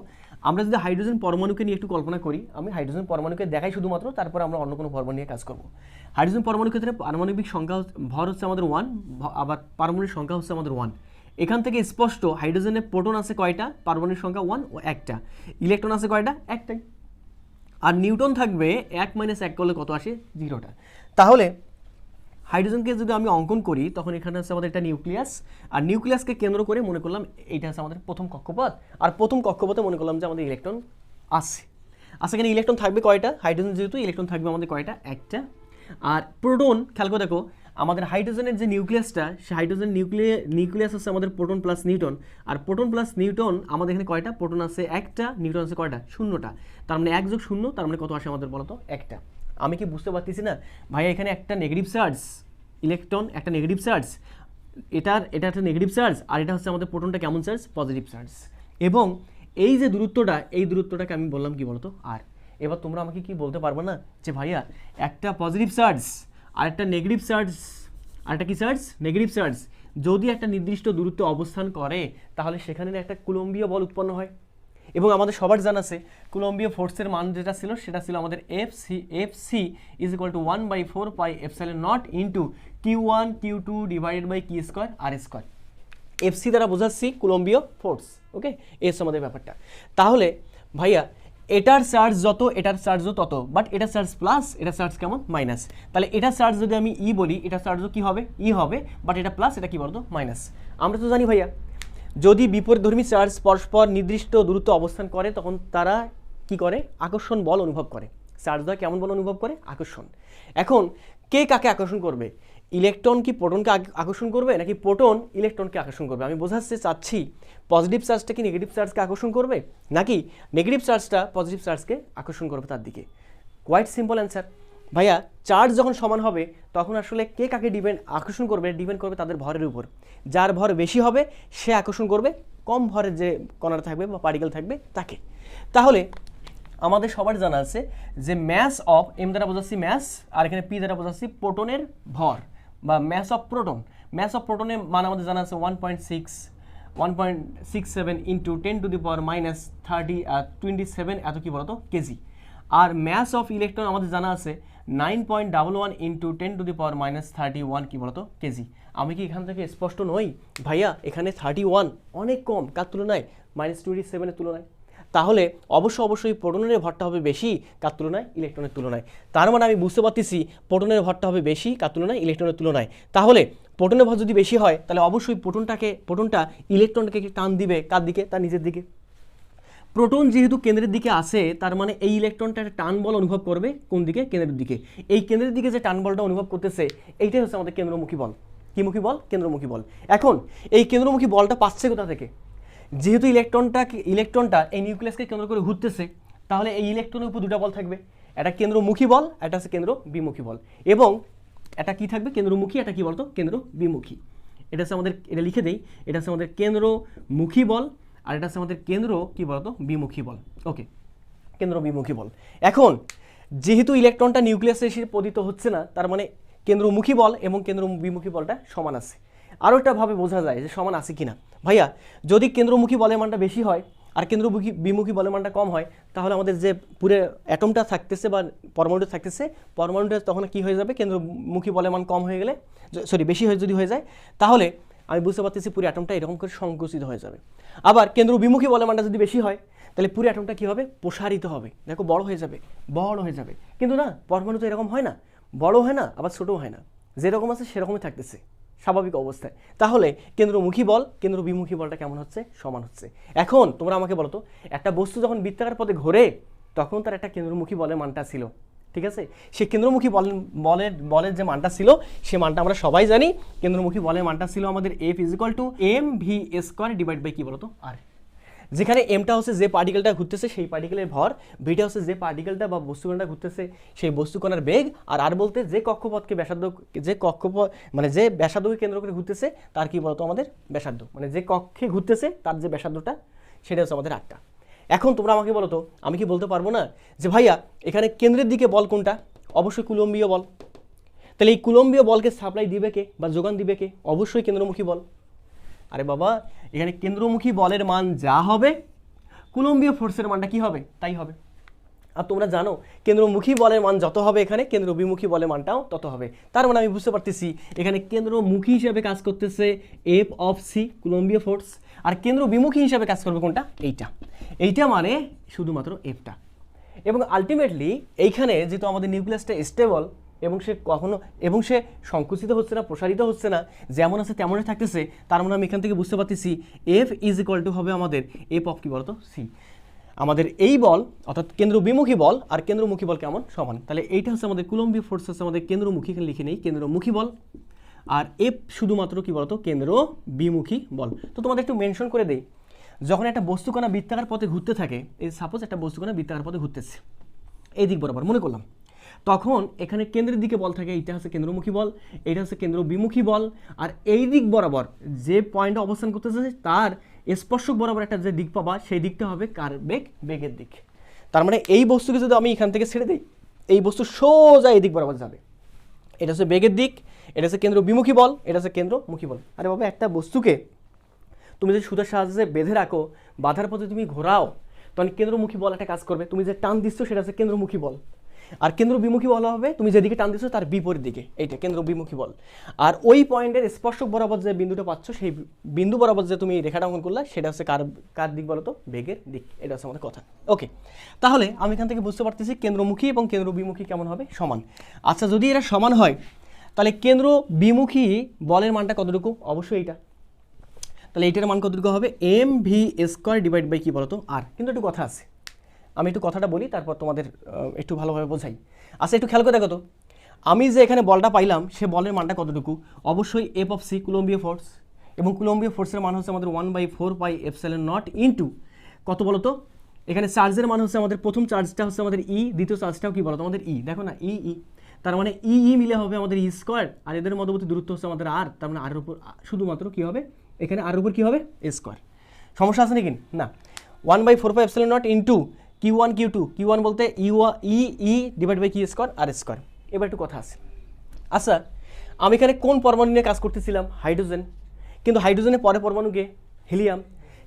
আমরা যদি হাইড্রোজেন পরমাণুকে নিয়ে একটু কল্পনা করি, আমি হাইড্রোজেন পরমাণুকে দেখাই শুধুমাত্র, তারপর আমরা অন্য কোনো পরমাণু নিয়ে কাজ করব। হাইড্রোজেন পরমাণুর ক্ষেত্রে পারমাণবিক সংখ্যা ভর হচ্ছে আমাদের 1, আবার পারমাণবিক সংখ্যা হচ্ছে আমাদের 1। এখান থেকে স্পষ্ট হাইড্রোজেনের প্রোটন আছে কয়টা, পারমাণবিক সংখ্যা 1 ও একটা, ইলেকট্রন আছে কয়টা, একটাই, আর নিউটন থাকবে 1 - 1 করলে কত আসে, 0টা। তাহলে হাইড্রোজেনকে যদি আমি অঙ্কন করি তখন এখানে আছে আমাদের একটা নিউক্লিয়াস, আর নিউক্লিয়াসকে কেন্দ্র করে মনে করলাম এইটা আছে আমাদের প্রথম কক্ষপথ, আর প্রথম কক্ষপথে মনে করলাম যে আমাদের ইলেকট্রন আছে। আচ্ছা, এখানে ইলেকট্রন থাকবে কয়টা, হাইড্রোজেন যেহেতু ইলেকট্রন থাকবে আমাদের কয়টা, একটা। আর প্রোটন খেয়াল করে দেখো, আমাদের হাইড্রোজেনের যে নিউক্লিয়াসটা, সে হাইড্রোজেন নিউক্লিয়াস হচ্ছে আমাদের প্রোটন প্লাস নিউটন, আর প্রোটন প্লাস নিউটন আমাদের এখানে কয়টা, প্রোটন আছে একটা, নিউটন আছে কয়টা, 0টা। তার মানে 1 যোগ 0, তার মানে কত আসে আমাদের বলতো, একটা। আমি কি বুঝতে পারতেছি না ভাইয়া, এখানে একটা নেগেটিভ চার্জ, ইলেকট্রন একটা নেগেটিভ চার্জ, এটা একটা নেগেটিভ চার্জ, আর এটা হচ্ছে আমাদের প্রোটনটা কেমন চার্জ, পজিটিভ চার্জ। এবং এই যে দূরত্বটা, এই দূরত্বটাকে আমি বললাম কি বলতো, আর। এবার তোমরা আমাকে কি বলতে পারবে না যে ভাইয়া একটা পজিটিভ চার্জ আর একটা নেগেটিভ চার্জ, আর একটা কি চার্জ, নেগেটিভ চার্জ, যদি একটা নির্দিষ্ট দূরত্বে অবস্থান করে তাহলে সেখানে একটা কুলম্বীয় বল উৎপন্ন হয়। এবং আমাদের সবার জানা আছে কুলম্বীয় ফোর্সের মান যেটা ছিল সেটা ছিল আমাদের FC is equal to 1/4 pi epsilon not into Q1 Q2 divided by কি স্কোয়ার আর স্কোয়ার। এফসি দ্বারা বোঝাচ্ছি কুলম্বীয় ফোর্স। ওকে, এই হচ্ছে আমাদের ব্যাপারটা। তাহলে ভাইয়া এটার চার্জ যত, এটার চার্জও তত, বাট এটার চার্জ প্লাস, এটার চার্জ কেমন, মাইনাস। তাহলে এটার চার্জ যদি আমি ই বলি, এটার চার্জও কি হবে, ই হবে, বাট এটা প্লাস, এটা কি বলতো, মাইনাস। আমরা তো জানি ভাইয়া, যদি বিপরীতধর্মী চার্জ পরস্পর নির্দিষ্ট দূরত্বে অবস্থান করে তখন তারা কি করে, আকর্ষণ বল অনুভব করে। চার্জটা কেমন বল অনুভব করে, আকর্ষণ। এখন কে কাকে আকর্ষণ করবে, ইলেকট্রন কি প্রোটনকে আকর্ষণ করবে নাকি প্রোটন ইলেকট্রনকে আকর্ষণ করবে? আমি বোঝাতে চাচ্ছি পজিটিভ চার্জটা কি নেগেটিভ চার্জকে আকর্ষণ করবে, নাকি নেগেটিভ চার্জটা পজিটিভ চার্জকে আকর্ষণ করবে তার দিকে। কোয়াইট সিম্পল অ্যান্সার ভাইয়া। চার্জ যখন সমান হবে তখন আসলে কে কাকে আকর্ষণ করবে, ডিপেন্ড করবে তাদের ভরের উপর। যার ভর বেশি হবে সে আকর্ষণ করবে কম ভরের যে কণাটা থাকবে বা পার্টিকেল থাকবে তাকে। তাহলে আমাদের সবার জানা আছে যে ম্যাস অফ, এম দ্বারা বোঝাচ্ছি ম্যাস, আর এখানে পি দ্বারা বোঝাচ্ছি প্রোটনের ভর বা mass of proton. Mass of প্রোটনের মান আমাদের জানা আছে 1.67 ইন্টু 10⁻³ 27 এত কি বলতো, কেজি। আর ম্যাস অফ ইলেকট্রন আমাদের জানা আছে 9.11 ইন্টু 10⁻³ কি বলতো কেজি। আমি কি এখান থেকে স্পষ্ট নই ভাইয়া? এখানে 31 অনেক কম, কার তুলনায়? -27 তুলনায়। তাহলে অবশ্যই প্রোটনের ভরটা হবে বেশি, কার তুলনায়? ইলেকট্রনের তুলনায়। তার মানে আমি বুঝতে পারতেছি প্রোটনের ভরটা হবে বেশি, কার তুলনায়? ইলেকট্রনের তুলনায়। তাহলে প্রোটনের ভর যদি বেশি হয় তাহলে অবশ্যই প্রোটনটা ইলেকট্রনটাকে টান দিবে কার দিকে? তার নিজের দিকে। প্রোটন যেহেতু কেন্দ্রের দিকে আসে, তার মানে এই ইলেকট্রনটা টান বল অনুভব করবে কোন দিকে? কেন্দ্রের দিকে। এই কেন্দ্রের দিকে যে টান বলটা অনুভব করতেছে এইটাই হচ্ছে আমাদের কেন্দ্রমুখী বল। কি মুখী বল? কেন্দ্রমুখী বল। এখন এই কেন্দ্রমুখী বলটা পাচ্ছে কোথা থেকে? যেহেতু ইলেকট্রনটা এই নিউক্লিয়াসকে কেন্দ্র করে ঘুরতেছে, তাহলে এই ইলেকট্রনের উপর দুটো বল থাকবে, একটা কেন্দ্রমুখী বল, একটা হচ্ছে কেন্দ্র বিমুখী বল। এবং এটা কি থাকবে? কেন্দ্রমুখী, এটা কি বলতো? কেন্দ্র বিমুখী। এটা হচ্ছে আমাদের, এটা লিখে দেই, এটা হচ্ছে আমাদের কেন্দ্রমুখী বল, আর এটা হচ্ছে আমাদের কেন্দ্র কি বলতো? বিমুখী বল। ওকে, কেন্দ্র বিমুখী বল। এখন যেহেতু ইলেকট্রনটা নিউক্লিয়াসে এসে পতিত হচ্ছে না, তার মানে কেন্দ্রমুখী বল এবং কেন্দ্র বিমুখী বলটা সমান আছে। আরও একটা ভাবে বোঝা যায় যে সমান আছে কিনা ভাইয়া, যদি কেন্দ্রমুখী বলের মানটা বেশি হয় আর বিমুখী বলের মানটা কম হয়, তাহলে আমাদের যে পুরো অ্যাটমটা থাকতেছে বা পরমাণুটা থাকতেছে, পরমাণুটা তখন কি হয়ে যাবে? কেন্দ্রমুখী বলের মান কম হয়ে গেলে, বেশি হয়ে যদি হয়ে যায়, তাহলে আমি বুঝতে পারতেছি পুরো অ্যাটমটা এরকম করে সংকুচিত হয়ে যাবে। আবার কেন্দ্র বিমুখী বলের মানটা যদি বেশি হয়, তাহলে পুরো অ্যাটমটা কী হবে? প্রসারিত হবে। দেখো, বড় হয়ে যাবে। কিন্তু না, পরমাণু তো এরকম হয় না, বড় হয় না আবার ছোটও হয় না, যেরকম আছে সেরকমই থাকতেছে স্বাভাবিক অবস্থায়। তাহলে কেন্দ্রমুখী বল কেন্দ্র বিমুখী বলটা কেমন হচ্ছে? সমান হচ্ছে। এখন তোমরা আমাকে বলো তো, একটা বস্তু যখন বৃত্তাকার পথে ঘোরে তখন তার একটা কেন্দ্রমুখী বলের মানটা ছিল, ঠিক আছে? সেই কেন্দ্রমুখী বলের যে মানটা ছিল, সে মানটা আমরা সবাই জানি। কেন্দ্রমুখী বলের মানটা ছিল আমাদের F = mv² কি বলতো? আর যেখানে এমটা হচ্ছে যে পার্টিকেলটা ঘুরতেছে সেই পার্টিকেলের ভর, ভিটা হচ্ছে যে পার্টিকেলটা বা বস্তুকণাটা ঘুরতেছে সেই বস্তুকণার বেগ, আর বলতে যে কক্ষপথকে যে ব্যাসার্ধকে কেন্দ্র করে ঘুরতেছে তার কি বলতো? আমাদের ব্যাসার্ধ। মানে যে কক্ষে ঘুরতেছে তার যে ব্যাসার্ধটা, সেটা হচ্ছে আমাদের আটটা। এখন তোমরা আমাকে বলো তো, আমি কি বলতে পারবো না যে ভাইয়া এখানে কেন্দ্রের দিকে বল কোনটা? অবশ্যই কুলম্বীয় বল। তাহলে এই কুলম্বীয় বলকে সাপ্লাই দিবে কে বা যোগান দিবে কে? অবশ্যই কেন্দ্রমুখী বল। আরে বাবা, এখানে কেন্দ্রমুখী বলের মান যা হবে, কুলম্বীয় ফোর্সের মানটা কি হবে? তাই হবে। আর তোমরা জানো কেন্দ্রমুখী বলের মান যত হবে, এখানে কেন্দ্র বিমুখী বলের মানটাও তত হবে। তার মানে আমি বুঝতে পারতেছি এখানে কেন্দ্রমুখী হিসেবে কাজ করতেছে F(c) কুলম্বীয় ফোর্স, আর কেন্দ্র বিমুখী হিসেবে কাজ করবে কোনটা? এইটা মানে শুধুমাত্র Fটা। এবং আলটিমেটলি এইখানে যেহেতু আমাদের নিউক্লিয়াসটা স্টেবল এবং সে সংকুচিত হচ্ছে না, প্রসারিত হচ্ছে না, যেমন আছে তেমনই থাকতেছে, তার মানে আমি এখান থেকে বুঝতে পারতেছি F = হবে আমাদের F অফ কি বলতো? C। আমাদের এই বল অর্থাৎ কেন্দ্র বিমুখী বল আর কেন্দ্রমুখী বল কেমন? সমান। তাহলে এইটা হচ্ছে আমাদের কুলম্বীয় ফোর্স, হচ্ছে আমাদের কেন্দ্রমুখী, এখানে লিখে নেই কেন্দ্রমুখী বল, আর F শুধুমাত্র কি বলতো? কেন্দ্র বিমুখী বল। তো তোমাদের একটু মেনশন করে দেই, যখন একটা বস্তুকণা বৃত্তাকার পথে ঘুরতে থাকে, এই সাপোজ একটা বস্তুকণা বৃত্তাকার পথে ঘুরতেছে এই দিক বরাবর মনে করলাম, তখন এখানে কেন্দ্রের দিকে বল থাকে, এইটা হচ্ছে কেন্দ্রমুখী বল, এইটা হচ্ছে কেন্দ্র বিমুখী বল, আর এই দিক বরাবর যে পয়েন্টে অবস্থান করতেছে তার স্পর্শক বরাবর একটা যে দিক পাবা, সেই দিকটা হবে কার? বেগের দিক। তার মানে এই বস্তুকে যদি আমি এখান থেকে ছেড়ে দিই, এই বস্তু সোজা এই দিক বরাবর যাবে। এটা হচ্ছে বেগের দিক, এটা হচ্ছে কেন্দ্র বিমুখী বল, এটা হচ্ছে কেন্দ্রমুখী বল। আরে বাবা, একটা বস্তুকে তুমি যদি সুতার সাহায্যে বেঁধে রাখো, বাঁধার পথে তুমি ঘোরাও, তখন কেন্দ্রমুখী বল একটা কাজ করবে। তুমি যে টান দিচ্ছ সেটা হচ্ছে কেন্দ্রমুখী বল, আর কেন্দ্র বিমুখী বল হবে তুমি যেদিকে টান দিচ্ছ তার বিপরীত দিকে, এইটা কেন্দ্র বিমুখী বল। আর ওই পয়েন্টের স্পর্শক বরাবর যে বিন্দুটা পাচ্ছ, সেই বিন্দু বরাবর যে তুমি রেখাটা অঙ্কন করলে, সেটা হচ্ছে কার দিক বলো তো? বেগের দিক। এটা হচ্ছে আমাদের কথা। ওকে, তাহলে আমি এখান থেকে বুঝতে পারতেছি কেন্দ্রমুখী এবং কেন্দ্র বিমুখী কেমন হবে? সমান। আচ্ছা, যদি এরা সমান হয় তাহলে কেন্দ্র বিমুখী বলের মানটা কতটুকু? অবশ্যই এইটা। তাহলে এইটার মান কতটুকু হবে? mv² কি বলতো? আর। কিন্তু একটু কথা আছে, আমি একটু কথাটা বলি, তারপর তোমাদের একটু ভালোভাবে বোঝাই। আচ্ছা, একটু খেয়াল করে দেখো তো, আমি যে এখানে বলটা পাইলাম সে বলের মানটা কতটুকু? অবশ্যই F(c) কুলম্বীয় ফোর্স, এবং কুলম্বীয় ফোর্সের মান হচ্ছে আমাদের 1/4πε0 ইন্টু কত বলো তো? এখানে চার্জের মান হচ্ছে আমাদের প্রথম চার্জটা হচ্ছে আমাদের E, দ্বিতীয় চার্জটাও কি বলতো? আমাদের E। দেখো না, E, তার মানে E মিলে হবে আমাদের E², আর এদের মধ্যবর্তী দূরত্ব হচ্ছে আমাদের R, তার মানে R এর উপর শুধুমাত্র কি হবে? এখানে R এর উপর কি হবে? A²। সমস্যা আছে নাকি? না। 1/4πε0 ইন্টু Q1 Q2, Q1 বলতে E/Q² R²। এবার একটু কথা আছে। আচ্ছা, আমি এখানে কোন পরমাণু নিয়ে কাজ করতেছিলাম? হাইড্রোজেন। কিন্তু হাইড্রোজেনের পরে পরমাণুকে হিলিয়াম।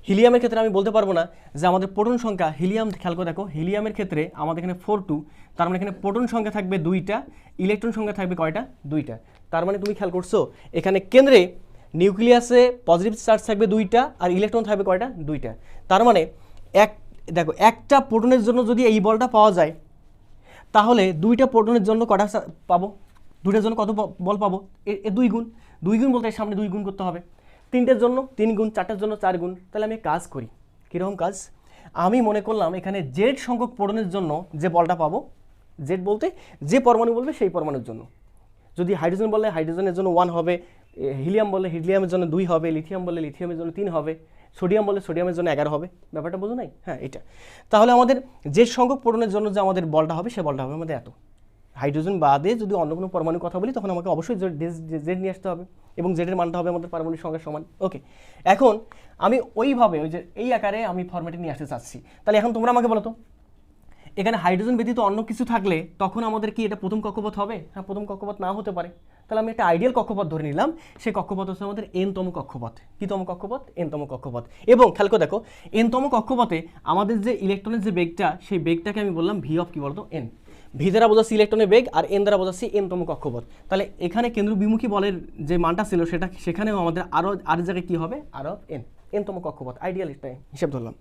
হিলিয়ামের ক্ষেত্রে আমি বলতে পারবো না যে আমাদের প্রোটন সংখ্যা, হিলিয়াম খেয়াল করে দেখো, হিলিয়ামের ক্ষেত্রে আমাদের এখানে 4 2, তার মানে এখানে প্রোটন সংখ্যা থাকবে 2টা, ইলেকট্রন সংখ্যা থাকবে কয়টা? 2টা। তার মানে তুমি খেয়াল করছো এখানে কেন্দ্রে নিউক্লিয়াসে পজিটিভ চার্জ থাকবে 2টা আর ইলেকট্রন থাকবে কয়টা? 2টা। তার মানে দেখো একটা প্রোটনের জন্য যদি এই বলটা পাওয়া যায়, তাহলে 2টা প্রোটনের জন্য কটা পাবো? 2টার জন্য কত বল পাবো? 2 গুণ। 2 গুণ বলতে সামনে 2 গুণ করতে হবে। 3টের জন্য 3 গুণ, 4টার জন্য 4 গুণ। তাহলে আমি কাজ করি, কীরকম কাজ? আমি মনে করলাম এখানে জেড সংখ্যক প্রোটনের জন্য যে বলটা পাবো, জেড বলতে যে পরমাণু বলবে সেই পরমাণুর জন্য। যদি হাইড্রোজেন বললে হাইড্রোজেনের জন্য 1 হবে, হিলিয়াম বললে হিলিয়ামের জন্য 2 হবে, লিথিয়াম বললে লিথিয়ামের জন্য 3 হবে, সোডিয়াম বললে সোডিয়ামের জন্য 11 হবে। ব্যাপারটা বোঝো নাই? হ্যাঁ, এটা। তাহলে আমাদের যে সংখ্যক প্রোটনের জন্য যে আমাদের বলটা হবে, সে বলটা হবে আমাদের এত। হাইড্রোজেন বাদে যদি অন্য কোনো পরমাণুর কথা বলি, তখন আমাকে অবশ্যই জেড নিয়ে আসতে হবে এবং জেডের মানটা হবে আমাদের পারমাণবিক সংখ্যার সমান। ওকে, এখন আমি ওইভাবে ওই যে এই আকারে আমি ফরম্যাটে নিয়ে আসতে চাচ্ছি। তাহলে এখন তোমরা আমাকে বলো তো, এখানে হাইড্রোজেন ব্যতীত অন্য কিছু থাকলে তখন আমাদের কি এটা প্রথম কক্ষপথ হবে? হ্যাঁ, প্রথম কক্ষপথ না হতে পারে। তাহলে আমি একটা আইডিয়াল কক্ষপথ ধরে নিলাম, সেই কক্ষপথ হচ্ছে আমাদের এনতম কক্ষপথ। কীতম কক্ষপথ? এনতম কক্ষপথ। এবং খেয়াল করে দেখো, এনতম কক্ষপথে আমাদের যে ইলেকট্রনের যে বেগটা, সেই বেগটাকে আমি বললাম ভি অফ কি বলতো? এন। ভি দ্বারা বোঝাচ্ছি ইলেকট্রনের বেগ আর এন দ্বারা বোঝাচ্ছি এনতম কক্ষপথ। তাহলে এখানে কেন্দ্র বিমুখী বলের যে মানটা ছিল, সেখানেও আমাদের আর জায়গায় কী হবে? আর অফ এন, এনতম কক্ষপথ। আইডিয়াল একটা হিসাব ধরলাম।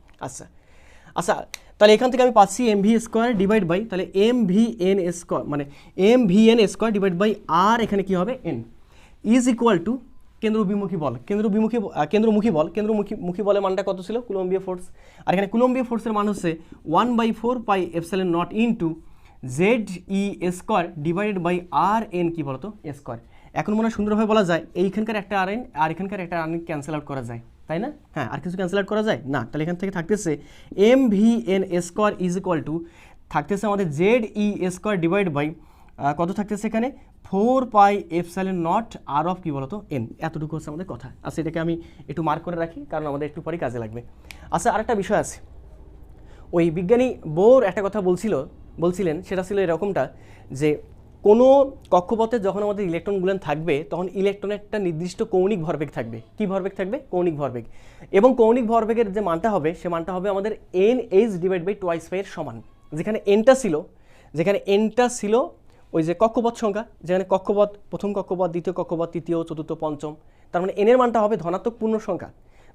আচ্ছা, তাহলে এখান থেকে আমি পাচ্ছি mv স্কোয়ার ডিভাইড বাই, তাহলে mvn স্কোয়ার মানে mvn স্কোয়ার ডিভাইড বাই আর, এখানে কি হবে? n ইজ ইকুয়াল টু কেন্দ্রবিমুখী বল। কেন্দ্রমুখী বলের মানটা কত ছিল? কুলম্বীয় ফোর্স। আর এখানে কুলম্বীয় ফোর্সের মান হচ্ছে 1/4 pi epsilon not into Z E square divided by r N কি বলতো? স্কোয়ার। এখন মনে হয় সুন্দরভাবে বলা যায়, এইখানকার একটা আর এন আর এখানকার একটা আর এন ক্যান্সেল আউট করা যায়, তাই না? হ্যাঁ, আর কিছু ক্যান্সেল আউট করা যায় না। তাহলে এখান থেকে থাকতেছে mvn square is equal to থাকতেছে আমাদের Z E square divide by কত থাকতেছে এখানে? 4 pi epsilon not r of কি বলতো? এন। এতটুকু হচ্ছে আমাদের কথা। আচ্ছা, এটাকে আমি একটু মার্ক করে রাখি, কারণ আমাদের একটু পরে কাজে লাগবে। আচ্ছা, আরেকটা বিষয় আছে। ওই বিজ্ঞানী বোর একটা কথা বলছিলেন, সেটা ছিল এরকমটা যে কোনো কক্ষপথে যখন আমাদের ইলেকট্রনগুলো থাকবে, তখন ইলেকট্রনের একটা নির্দিষ্ট কৌণিক ভরবেগ থাকবে। কি ভরবেগ থাকবে? কৌণিক ভরবেগ। এবং কৌণিক ভরবেগের যে মানটা হবে, সে মানটা হবে আমাদের NH ডিভাইড বাই 2/5 এর সমান। যেখানে এনটা ছিল ওই যে কক্ষপথ সংখ্যা, যেখানে কক্ষপথ, প্রথম কক্ষপথ, দ্বিতীয় কক্ষপথ, তৃতীয়, চতুর্থ, পঞ্চম, তার মানে এনের মানটা হবে ধনাত্মক পূর্ণ সংখ্যা।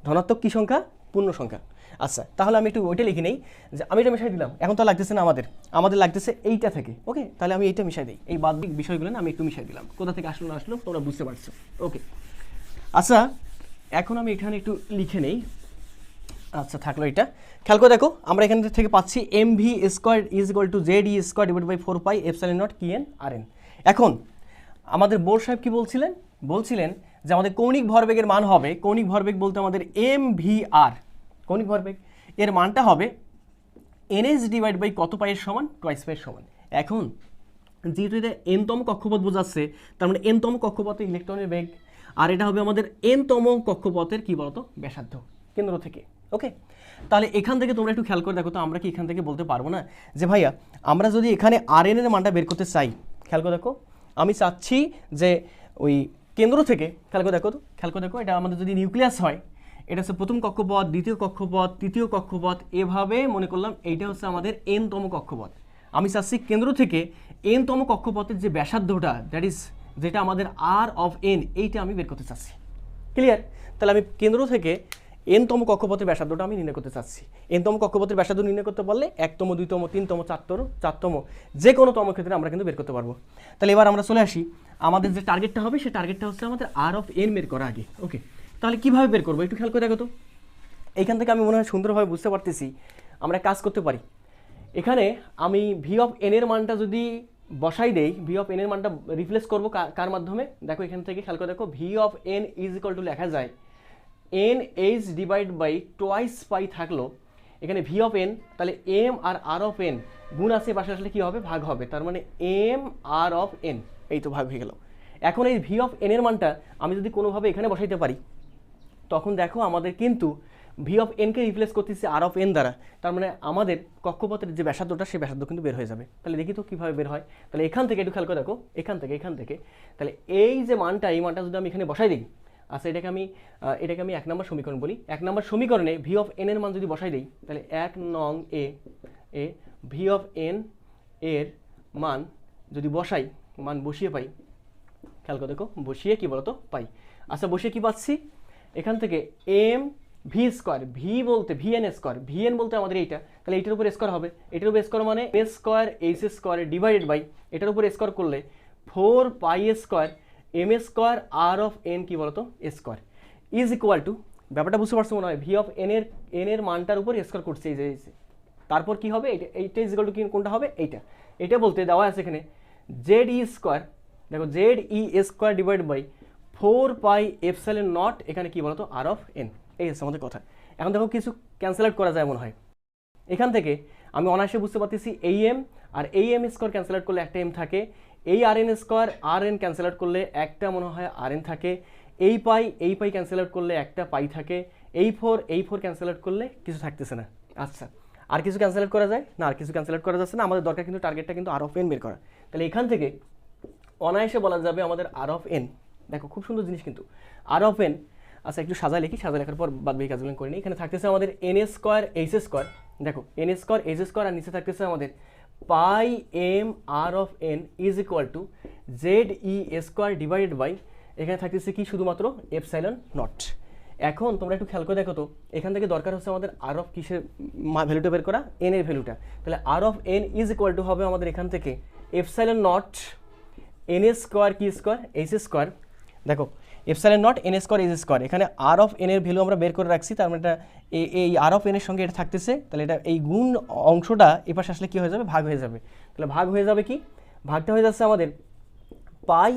ধনাত্মক কি সংখ্যা? পূর্ণ সংখ্যা। আচ্ছা, তাহলে আমি একটু ওইটা লিখে নেই যে আমি এটা মিশাই দিলাম। এখন তো লাগতেছে না আমাদের লাগতেছে এইটা থেকে। ওকে, তাহলে আমি এইটা মিশাই দিই। এই বাদবিক বিষয়গুলো না আমি একটু মিশাই দিলাম। কোথা থেকে আসলো না আসলো তোমরা বুঝতে পারছো। ওকে, আচ্ছা, এখন আমি এখানে একটু লিখে নেই। আচ্ছা, থাকলো এটা। খেয়াল করে দেখো, আমরা এখান থেকে পাচ্ছি mv square is equal to Z E square divide by 4 pi epsilon not কি এন আর এন। এখন আমাদের বোর সাহেব কি বলছিলেন যে আমাদের কৌণিক ভরবেগের মান হবে, কৌণিক ভরবেগ বলতে আমাদের mvr, কৌণিক ভরবেগ এর মানটা হবে NH ডিভাইড বাই কত পাইয়ের সমান? 2/5 পাইয়ের সমান। এখন যেহেতু এটা এনতম কক্ষপথ বোঝাচ্ছে, তার মানে এনতম কক্ষপথে ইলেকট্রনের বেগ, আর এটা হবে আমাদের এনতম কক্ষপথের কি বলতো? ব্যাসার্ধ কেন্দ্র থেকে। ওকে, তাহলে এখান থেকে তোমরা একটু খেয়াল করে দেখো তো, আমরা কি এখান থেকে বলতে পারবো না যে ভাইয়া আমরা যদি এখানে আর এন এর মানটা বের করতে চাই? খেয়াল করে দেখো, আমি চাচ্ছি যে ওই কেন্দ্র থেকে, খেয়াল করে দেখো, এটা আমাদের যদি নিউক্লিয়াস হয়, এটা হচ্ছে প্রথম কক্ষপথ, দ্বিতীয় কক্ষপথ, তৃতীয় কক্ষপথ, এভাবে মনে করলাম এইটা হচ্ছে আমাদের এনতম কক্ষপথ। আমি চাচ্ছি কেন্দ্র থেকে এনতম কক্ষপথের যে ব্যাসার্ধটা, দ্যাট ইজ যেটা আমাদের আর অফ এন, এইটা আমি বের করতে চাচ্ছি। ক্লিয়ার? তাহলে আমি কেন্দ্র থেকে এনতম কক্ষপথের ব্যাসার্ধটা আমি নির্ণয় করতে চাচ্ছি। এনতম কক্ষপথের ব্যাসার্ধ নির্ণয় করতে পারলে 1তম, 2তম, 3তম, 4তম যে কোনো তম ক্ষেত্রে আমরা কিন্তু বের করতে পারবো। তাহলে এবার আমরা চলে আসি, আমাদের যে টার্গেটটা হবে, সেই টার্গেটটা হচ্ছে আমাদের আর অফ এন বের করা আগে। ওকে, তাহলে কীভাবে বের করবো একটু খেয়াল করে দেখো তো। এইখান থেকে আমি মনে হয় সুন্দরভাবে বুঝতে পারতেছি আমরা কাজ করতে পারি। এখানে আমি ভি অফ এন এর মানটা যদি বসাই দেই, ভি অফ এন এর মানটা রিপ্লেস করবো কার মাধ্যমে? দেখো এখান থেকে খেয়াল করে দেখো, V of N is equal two লেখা যায় NH ডিভাইড বাই 2/5 পাই থাকলো এখানে ভি অফ এন, তাহলে এম আর অফ এন গুণ আছে, পাশে আসলে কী হবে? ভাগ হবে। তার মানে এম আর অফ এন, এই তো ভাগ হয়ে গেল। এখন এই ভি অফ এন এর মানটা আমি যদি কোনোভাবে এখানে বসাইতে পারি, তখন দেখো আমাদের কিন্তু ভি অফ এনকে রিপ্লেস করতেছি আর অফ এন দ্বারা। তার মানে আমাদের কক্ষপথের যে ব্যাসার্ধটা, সেই ব্যাসার্ধ কিন্তু বের হয়ে যাবে। তাহলে দেখি তো কীভাবে বের হয়। তাহলে এখান থেকে একটু খেয়াল করে দেখো, এখান থেকে তাহলে এই যে মানটা, এই মানটা যদি আমি এখানে বসাই দিই, আচ্ছা এটাকে আমি 1 নম্বর সমীকরণ বলি। 1 নম্বর সমীকরণে ভি অফ এন এর মান যদি বসাই দিই, তাহলে 1 নং এ ভি অফ এন এর মান যদি বসাই, মান বসিয়ে পাই, খেয়াল করে দেখো, বসিয়ে কি বলতো পাই। আচ্ছা বসিয়ে কি পাচ্ছি, এখান থেকে এম ভি স্কোয়ার, ভি বলতে V N square, V N বলতে আমাদের এইটা, তাহলে এইটার উপর স্কোয়ার হবে, এটার উপর স্কোয়ার মানে A square H square divided by এটার উপর স্কোয়ার করলে 4 pi square M square R of N কি বলতো স্কোয়ার ইজ ইকুয়াল টু, ব্যাপারটা বুঝতে পারছো মনে হয়, ভি অফ এন এর মানটার উপর স্কোয়ার করছে এই যে, তারপর কি হবে, এইটা ইজ ইকুয়াল টু কি কোনটা হবে, এইটা বলতে দেওয়া আছে এখানে জেড ই স্কোয়ার, দেখো Z E square divide by 4 pi epsilon not, এখানে কি বলতো আর অফ এন, এই হচ্ছে আমাদের কথা। এখন দেখো কিছু ক্যান্সেল আউট করা যায় মনে হয়, এখান থেকে আমি অনায়াসে বুঝতে পারতেছি এই এম আর এই এম স্কোয়ার ক্যান্সেল আউট করলে একটা এম থাকে, এই আর এন স্কোয়ার আর এন ক্যান্সেল আউট করলে একটা মনে হয় আর এন থাকে, এই পাই ক্যান্সেল আউট করলে একটা পাই থাকে, এই ফোর ক্যান্সেল আউট করলে কিছু থাকতেছে না। আচ্ছা আর কিছু ক্যান্সেল আউট করা যায় না, আর কিছু ক্যান্সেল আউট করা যাচ্ছে না, আমাদের দরকার কিন্তু টার্গেটটা কিন্তু আর অফ এন বের করা। তাহলে এখান থেকে অনায়াসে বলা যাবে আমাদের আর অফ এন, দেখো খুব সুন্দর জিনিস কিন্তু আর অফ এন। আচ্ছা একটু সাজা লিখি, সাজা লেখার পর বাদ বাকি কাজগুলো করে নিই। এখানে থাকতেছে আমাদের এন স্কোয়ার এইচ স্কোয়ার, দেখো এন স্কোয়ার এইচ স্কোয়ার, আর নিচে থাকতেছে আমাদের pi M R of N is equal to Z E square divided by এখানে থাকতেছে কি শুধুমাত্র এপসাইলন নট। এখন তোমরা একটু খেয়াল করে দেখো তো, এখান থেকে দরকার হচ্ছে আমাদের আর অফ কিসের ভ্যালুটা বের করা, এন এর ভ্যালুটা। তাহলে R of N is equal to হবে আমাদের এখান থেকে এপসাইলন নট এন স্কোয়ার কি স্কোয়ার এইচ স্কোয়ার, দেখো epsilon not N square H square, এখানে আর অফ এন এর ভ্যালু আমরা বের করে রাখছি, তার মানে এটা এই আর অফ এন এর সঙ্গে এটা থাকতেছে, তাহলে এটা এই গুণ অংশটা এপাশে আসলে কি হয়ে যাবে, ভাগ হয়ে যাবে। তাহলে ভাগ হয়ে যাবে কি, ভাগটা হয়ে যাচ্ছে আমাদের পাই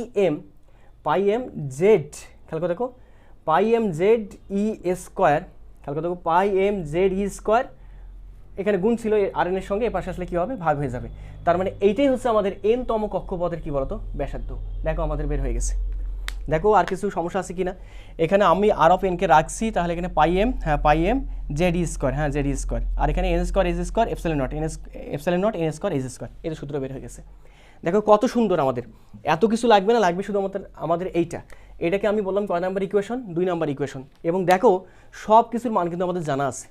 এম জেড, খেয়াল করে দেখো পাই এম জেড ই স্কোয়ার, খেয়াল করে দেখো পাই এম জেড ই স্কোয়ার, এখানে গুণ ছিল আর এন এর সঙ্গে, এপাশে আসলে কি হবে, ভাগ হয়ে যাবে। তার মানে এইটাই হচ্ছে আমাদের এন তম কক্ষপথের কি বলতো ব্যাসার্ধ। দেখো আমাদের বের হয়ে গেছে। দেখো আর কিছু সমস্যা আছে কিনা, এখানে আমি আর অফ এনকে রাখছি, তাহলে এখানে পাই M Z E square, Z E square, আর এখানে N square H square epsilon not N square H square, এই সূত্র বের হয়ে গেছে। দেখো কত সুন্দর, আমাদের এত কিছু লাগবে না, লাগবে শুধু আমাদের এটাকে আমি বললাম কয় নাম্বার ইকুয়েশন, 2 নাম্বার ইকুয়েশন। এবং দেখো সব কিছুর মান কিন্তু আমাদের জানা আছে।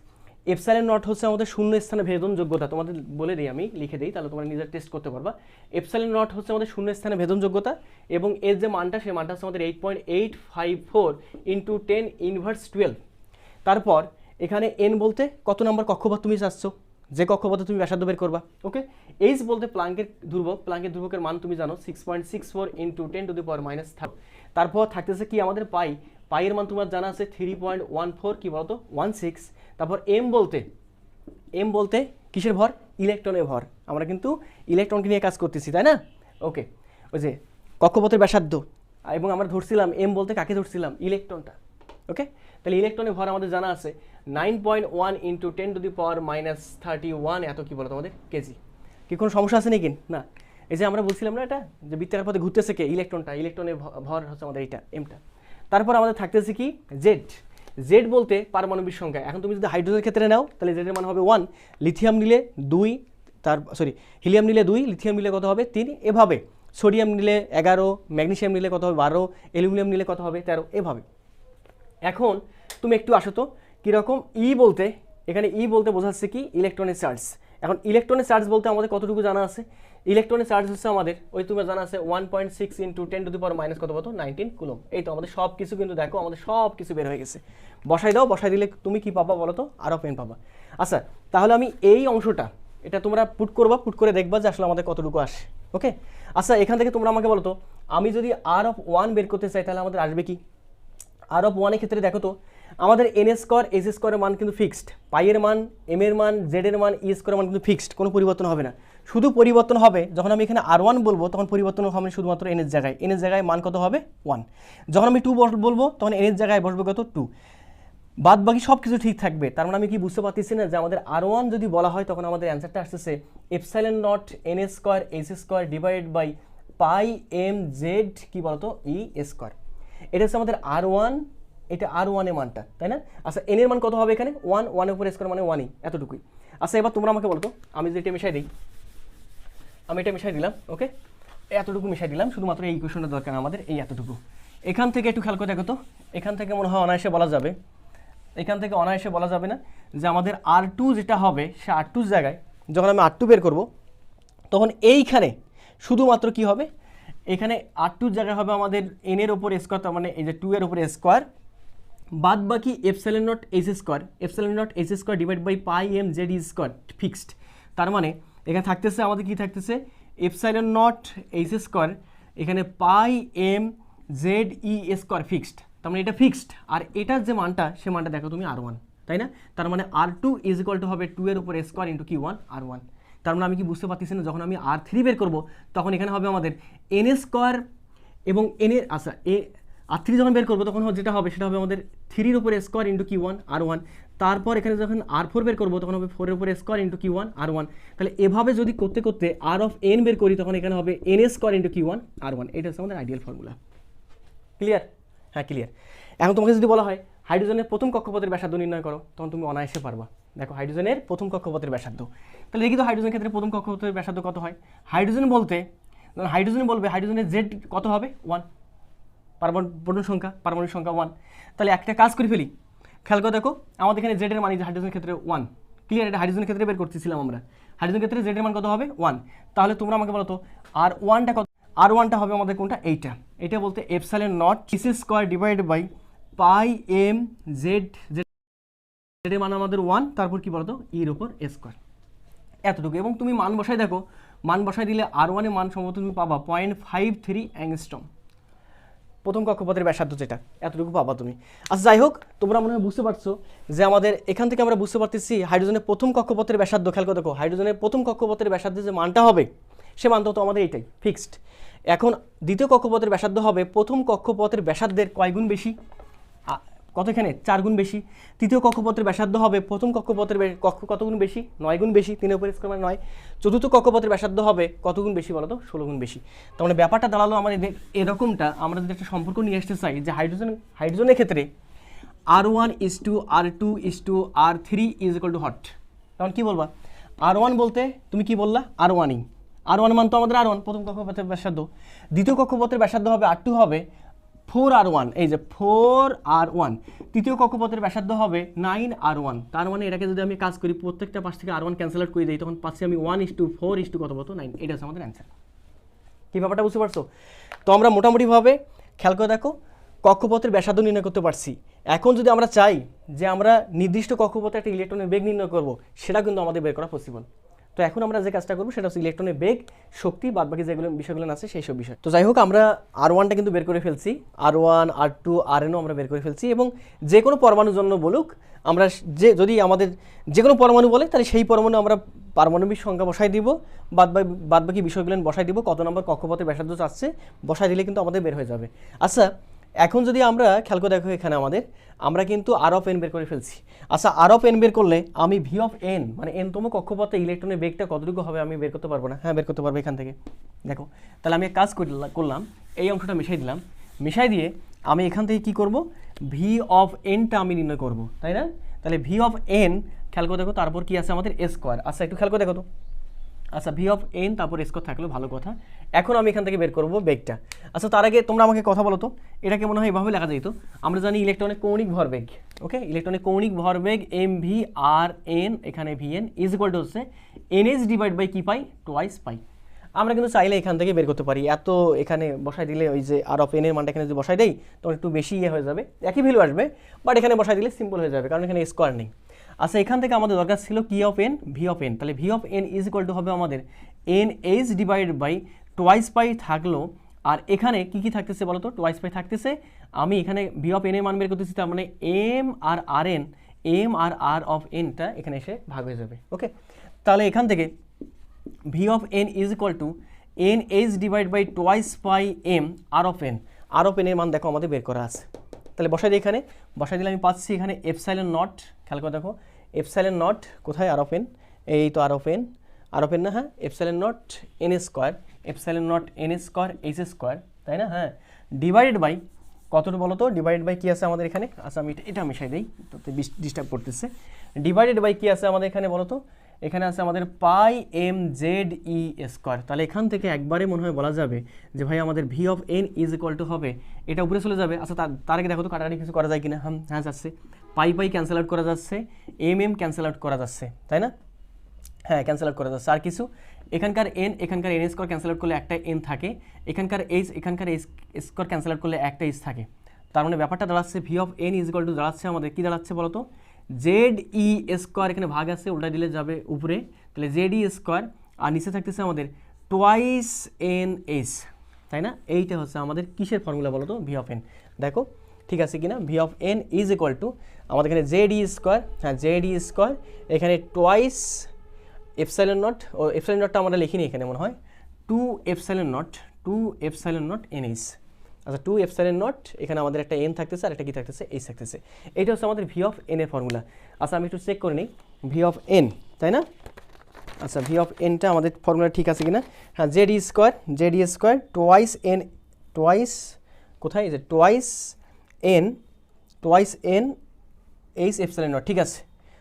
এপসাইলন নট হচ্ছে আমাদের শূন্য স্থানে ভেদন যোগ্যতা, তোমাদের বলে দিই, আমি লিখে দিই, তাহলে তোমরা নিজের টেস্ট করতে পারবা। এপসাইলন নট হচ্ছে আমাদের শূন্য স্থানে ভেদন যোগ্যতা, এবং এর যে মানটা, সেই মানটা হচ্ছে আমাদের 8.854 ইন্টু 10 ইনভার্স 12। তারপর এখানে এন বলতে কত নাম্বার কক্ষপথ তুমি চাচ্ছ, যে কক্ষপথে তুমি ব্যাসার্ধ বের করবা, ওকে। এইচ বলতে প্লাঙ্কের ধ্রুবকের মান তুমি জানো 6.64 ইন্টু 10 টু দি পাওয়ার -3। তারপর থাকতেছে কি আমাদের পাইয়ের মান তোমার জানা আছে 3.14 কি বলতো 16। তারপর এম বলতে কিসের ভর, ইলেকট্রনের ভর, আমরা কিন্তু ইলেকট্রনকে নিয়ে কাজ করতেছি, তাই না, ওকে। ওই যে কক্ষপথের ব্যাসার্ধ, এবং আমরা ধরছিলাম এম বলতে কাকে ধরছিলাম, ইলেকট্রনটা, ওকে। তাহলে ইলেকট্রনের ভর আমাদের জানা আছে 9.1 ইন্টু 10 টু দি পাওয়ার -31 এত কি বলতো আমাদের কেজি। কি কোনো সমস্যা আছে নাকি না? এই যে আমরা বলছিলাম না, এটা যে বৃত্তাকার পথে ঘুরতেছে কে, ইলেকট্রনের ভর হচ্ছে আমাদের এইটা এমটা। তারপর আমাদের থাকতেছে কি জেড বলতে পারমাণবিক সংখ্যা। এখন তুমি যদি হাইড্রোজেনের ক্ষেত্রে নাও, তাহলে জেডের মান হবে 1, লিথিয়াম নিলে 2, হিলিয়াম নিলে 2, লিথিয়াম নিলে কত হবে 3, এভাবে সোডিয়াম নিলে 11, ম্যাগনেসিয়াম নিলে কত হবে 12, অ্যালুমিনিয়াম নিলে কত হবে 13, এভাবে। এখন তুমি একটু আসো তো, কীরকম বলতে, এখানে বলতে বোঝাচ্ছে কি ইলেকট্রনের চার্জ। এখন ইলেকট্রনের চার্জ বলতে আমাদের কতটুকু জানা আছে, ইলেকট্রনের চার্জ হচ্ছে আমাদের ওই তোমার জানা আছে 1.6 into 10 to the power minus কত 19 কুলম। এই তো আমাদের সব কিছু কিন্তু দেখো, আমাদের সব কিছু বের হয়ে গেছে। বসাই দিলে তুমি কি পাবা বলো তো, আর অফ এন পাবা। আচ্ছা তাহলে আমি এই অংশটা, এটা তোমরা পুট করে দেখবা যে আসলে আমাদের কতটুকু আসে, ওকে। আচ্ছা এখান থেকে তোমরা আমাকে বলো তো, আমি যদি আর অফ 1 বের করতে চাই, তাহলে আমাদের আসবে কি, আর অফ 1 এর ক্ষেত্রে দেখো তো, আমাদের এন স্কোয়ার এইচ স্কোয়ারের মান কিন্তু ফিক্সড, পাইয়ের মান, এম এর মান, জেড এর মান, ই স্কোয়ারের মান কিন্তু ফিক্সড, কোনো পরিবর্তন হবে না। শুধু পরিবর্তন হবে যখন আমি এখানে আর 1 বলবো, তখন পরিবর্তন হবে শুধুমাত্র এন এর জায়গায় মান কত হবে 1। যখন আমি 2 বলবো, তখন এন এর জায়গায় বসবে কত 2, বাদ বাকি সব কিছু ঠিক থাকবে। তার মানে আমি কি বুঝতে পারতেছি না যে আমাদের আর 1 যদি বলা হয়, তখন আমাদের অ্যান্সারটা আসতেছে epsilon not N square H square divided by pi M Z কি বলতো ই স্কোয়ার। এটা হচ্ছে আমাদের আর 1, এটা আর 1 এর মানটা, তাই না। আচ্ছা এন এর মান কত হবে এখানে 1 এর উপর স্কোয়ার মানে 1ই, এতটুকুই। আচ্ছা এবার তোমরা আমাকে বলো তো, আমি যদি এটা মিশাই দিই, আমি এটা মিশাই দিলাম, ওকে, এতটুকু মিশাই দিলাম, শুধুমাত্র এই ইকুয়েশনটা দরকার আমাদের, এই এতটুকু। এখান থেকে একটু খেয়াল করে দেখো তো, এখান থেকে মনে হয় অনায়াসে বলা যাবে, এখান থেকে অনায়াসে বলা যাবে না যে আমাদের R2 যেটা হবে সে R2 জায়গায় যখন আমি R2 বের করব তখন এইখানে শুধুমাত্র কি হবে, এখানে R2 জায়গায় হবে আমাদের n এর উপর স্কোয়ার, তার মানে এই যে 2 এর উপর স্কোয়ার, বাদ বাকি epsilon not H square divide by pi M Z E square fixed. তার মানে এখানে থাকতেছে আমাদের কি থাকতেছে, এপসাইলন নট এইচ স্কোয়ার এখানে পাই M Z E square fixed, তার মানে এটা ফিক্সড। আর এটার যে মানটা সে মানটা দেখো তুমি R1, তাই না? তার মানে R2 ইজ ইকুয়াল টু হবে 2 এর উপর স্কোয়ার ইন্টু Q1 R1। তার মানে আমি কি বুঝতে পারতেছি না, যখন আমি R3 বের করব তখন এখানে হবে আমাদের n স্কোয়ার এবং n এর আচ্ছা R3 যখন বের করবো তখন যেটা হবে সেটা হবে আমাদের 3 এর উপর স্কোয়ার ইন্টু Q1 R1। তারপর এখানে যখন R4 বের করবো তখন হবে 4 এর উপর স্কোয়ার ইন্টু Q1 R1। তাহলে এভাবে যদি করতে করতে R অফ n বের করি তখন এখানে হবে n square into Q1 R1। এটা হচ্ছে আমাদের আইডিয়াল ফর্মুলা। ক্লিয়ার? হ্যাঁ ক্লিয়ার। এখন তোমাকে যদি বলা হয় হাইড্রোজেনের প্রথম কক্ষপথের ব্যাসার্ধ নির্ণয় করো, তখন তুমি অনায়াসে পারবা। দেখো হাইড্রোজেনের প্রথম কক্ষপথের ব্যাসার্ধ, তাহলে দেখি তো হাইড্রোজেন ক্ষেত্রে প্রথম কক্ষপথের ব্যাসার্ধ কত হয়। হাইড্রোজেন বলতে হাইড্রোজেন বলবে হাইড্রোজেনের জেড কত হবে 1, পারমাণবিক সংখ্যা 1। তাহলে একটা কাজ করে ফেলি, খেয়াল করে দেখো আমাদের এখানে জেডের মান, যে হাইড্রোজেনের ক্ষেত্রে 1, ক্লিয়ার? এটা হাইড্রোজেনের ক্ষেত্রে বের করতেছিলাম আমরা, হাইড্রোজেনের ক্ষেত্রে জেডের মান কত হবে 1। তাহলে তোমরা আমাকে বলো তো R1টা কত? R1টা হবে আমাদের কোনটা, এইটা বলতে epsilon not H square divide by pi M Z, জেডের মান আমাদের 1, তারপর কি বলতো এর উপর স্কোয়ার, এতটুকু। এবং তুমি মান বসাই দেখো, মান বসাই দিলে R1 এর মান সম্ভবত তুমি পাবা 0.53 অ্যাংস্ট্রম, প্রথম কক্ষপথের ব্যাসার্ধ যেটা, এতটুকু পাবা তুমি। আচ্ছা যাই হোক, তোমরা মনে হয় বুঝতে পারছো যে আমাদের এখান থেকে আমরা বুঝতে পারতেছি হাইড্রোজেনের প্রথম কক্ষপথের ব্যাসার্ধ, খেয়াল করে দেখো হাইড্রোজেনের প্রথম কক্ষপথের ব্যাসার্ধে যে মানটা হবে সে মানটা তো আমাদের এইটাই ফিক্সড। এখন দ্বিতীয় কক্ষপথের ব্যাসার্ধ হবে প্রথম কক্ষপথের ব্যাসার্ধের কয় গুণ বেশি, কত, এখানে 4 গুণ বেশি। তৃতীয় কক্ষপথের ব্যাসার্ধ হবে প্রথম কক্ষপথের কত গুণ বেশি, 9 গুণ বেশি, 3 এর উপর স্কোয়ার মানে 9। চতুর্থ কক্ষপথের ব্যাসার্ধ হবে কত গুণ বেশি বলো তো, 16 গুণ বেশি। তার মানে ব্যাপারটা দাঁড়ালো আমাদের এরকমটা, আমরা যদি একটা সম্পর্ক নিয়ে আসতে চাই যে হাইড্রোজেনের ক্ষেত্রে R1 is to R2 is to R3 is equal to hot, তখন কি বলবা? R1 বলতে তুমি কি বললা, R1ই, R1 মান তো আমাদের R1 প্রথম কক্ষপথের ব্যাসার্ধ। দ্বিতীয় কক্ষপথের ব্যাসার্ধ হবে R2 হবে 4R1, এই যে 4R1। তৃতীয় কক্ষপথের ব্যাসার্ধ হবে 9R1। তার মানে এটাকে যদি আমি কাজ করি, প্রত্যেকটা পাশ থেকে R1 ক্যান্সেল আউট করে দিই, তখন পাচ্ছি আমি 1:4 কত বলতো 9। এটা হচ্ছে আমাদের অ্যান্সার। কি ব্যাপারটা বুঝতে পারছো? তো আমরা মোটামুটিভাবে খেয়াল করে দেখো কক্ষপথের ব্যাসার্ধ নির্ণয় করতে পারছি। এখন যদি আমরা চাই যে আমরা নির্দিষ্ট কক্ষপথে একটা ইলেকট্রনের বেগ নির্ণয় করব, সেটা কিন্তু আমাদের বের করা পসিবল। তো এখন আমরা যে কাজটা করবো সেটা হচ্ছে ইলেকট্রনের বেগ, শক্তি, বাদবাকি যেগুলো বিষয়গুলো আছে সেই সব বিষয়। তো যাই হোক, আমরা R1টা কিন্তু বের করে ফেলছি, R1 R2 RNও আমরা বের করে ফেলছি। এবং যে কোনো পরমাণুর জন্য বলুক, আমরা যদি আমাদের যে কোনো পরমাণু বলে তাহলে সেই পরমাণু আমরা পারমাণবিক সংখ্যা বসাই দিব, বাদবাকি বিষয়গুলো বসাই দিব, কত নম্বর কক্ষপথের ব্যাসার্ধ চাচ্ছে বসাই দিলে কিন্তু আমাদের বের হয়ে যাবে। আচ্ছা এখন যদি আমরা খেয়াল করে দেখো, এখানে আমরা কিন্তু R অফ n বের করে ফেলছি। আচ্ছা R অফ n বের করলে আমি V অফ n মানে nতম কক্ষপথে ইলেকট্রনের বেগটা কতটুকু হবে আমি বের করতে পারবো না? হ্যাঁ বের করতে পারবো এখান থেকে। দেখো তাহলে আমি এক কাজ করলাম, এই অংশটা মিশাই দিলাম, মিশাই দিয়ে আমি এখান থেকে কি করব, V অফ nটা আমি নির্ণয় করব, তাই না? তাহলে V অফ n খেয়াল করে দেখো, তারপর কি আছে আমাদের স্কোয়ার। আচ্ছা একটু খেয়াল করে দেখো তো, আচ্ছা V অফ n তারপর স্কোয়ার থাকলো, ভালো কথা। এখন আমি এখান থেকে বের করব বেগটা। আচ্ছা তার আগে তোমরা আমাকে কথা বলো তো, এটাকে মনে হয় এভাবে লেখা যেত, আমরা জানি ইলেকট্রনের কৌণিক ভরবেগ, ওকে, ইলেকট্রনের কৌণিক ভরবেগ mv/n, এখানে vn ইজ ইকুয়াল টু হচ্ছে nh ডিভাইড বাই কি পাই, টোয়াইস পাই। আমরা কিন্তু চাইলে এখান থেকে বের করতে পারি, এত এখানে বসাই দিলে ওই যে R অফ n এর মানটা এখানে যদি বসাই দেই তখন একটু বেশি হয়ে যাবে, একই ভ্যালু আসবে, বাট এখানে বসাই দিলে সিম্পল হয়ে যাবে কারণ এখানে স্কোয়ার নেই। আচ্ছা এখান থেকে আমাদের দরকার ছিল কি of n, V of n। তাহলে V of n is equal to হবে আমাদের nh divide by twice pi থাকলো। আর এখানে কি কি থাকতেছে বলো তো, টোয়াইস পাই থাকতেছে। আমি এখানে V অফ n এর মান বের করতেছি, তার মানে m আর r অফ nটা এখানে এসে ভাগ হয়ে যাবে, ওকে। তাহলে এখান থেকে V of n is equal to nh divide by twice pi m r of n এর মান দেখো আমাদের বের করা আছে। তাহলে বসাই দিই, এখানে বসাই দিলে আমি পাচ্ছি এখানে এপসাইলন নট, খেয়াল করে দেখো এপসাইলন নট কোথায়, R অফ n, এই তো R অফ n না, হ্যাঁ epsilon not n square, epsilon not n square h square, তাই না? হ্যাঁ ডিভাইডেড বাই কতটা বলো তো, ডিভাইডেড বাই কি আছে আমাদের এখানে, আচ্ছা আমি এটা মিশাই দিই, তাতে ডিস্টার্ব করতেছে। ডিভাইডেড বাই কি আছে আমাদের এখানে বলো তো, এখানে আছে আমাদের pi M Z E square. তাহলে এখান থেকে একবারে মনে হয় বলা যাবে যে ভাই আমাদের v of N is equal to হবে, এটা উপরে চলে যাবে। আচ্ছা তার আগে দেখো তো কাটাকাটি কিছু করা যায় কিনা। হ্যাঁ যাচ্ছে, পাই পাই ক্যান্সেল আউট করা যাচ্ছে, এম এম ক্যান্সেল আউট করা যাচ্ছে, তাই না? হ্যাঁ ক্যান্সেল আউট করা যাচ্ছে। আর কিছু এখানকার এন স্কোয়ার ক্যান্সেল আউট করলে একটা এন থাকে, এখানকার এইচ স্কোয়ার ক্যান্সেল আউট করলে একটা এইচ থাকে। তার মানে ব্যাপারটা দাঁড়াচ্ছে V of N is equal two দাঁড়াচ্ছে আমাদের কী দাঁড়াচ্ছে বলো তো, জেড ই স্কোয়ার, এখানে ভাগ আছে উল্টা দিলে যাবে উপরে, তাহলে জেড ই স্কোয়ার আর নিচে থাকতেছে আমাদের টোয়াইস এন এইচ, তাই না? এইটা হচ্ছে আমাদের কিসের ফর্মুলা বলো তো, ভি অফ এন। দেখো ঠিক আছে কিনা, v of N is equal to আমাদের এখানে জেড ই স্কোয়ার, হ্যাঁ জেড ই স্কোয়ার, এখানে টোয়াইস এপসাইলন নট, ও এপসাইলন নটটা আমরা লিখিনি এখানে মনে হয়, two epsilon not n h. আচ্ছা টু এপসাইলন নট, এখানে আমাদের একটা এন থাকতেছে আর একটা কি থাকতেছে, এইচ থাকতেছে। এইটা হচ্ছে আমাদের ভি অফ এন এর ফর্মুলা। আচ্ছা আমি একটু চেক করে নিই ভি অফ এন, তাই না? আচ্ছা ভি অফ এনটা আমাদের ফর্মুলা ঠিক আছে কিনা। হ্যাঁ জেড ই স্কোয়ার টোয়াইস এন, টোয়াইস কোথায়, এই যে twice N H epsilon not, ঠিক আছে।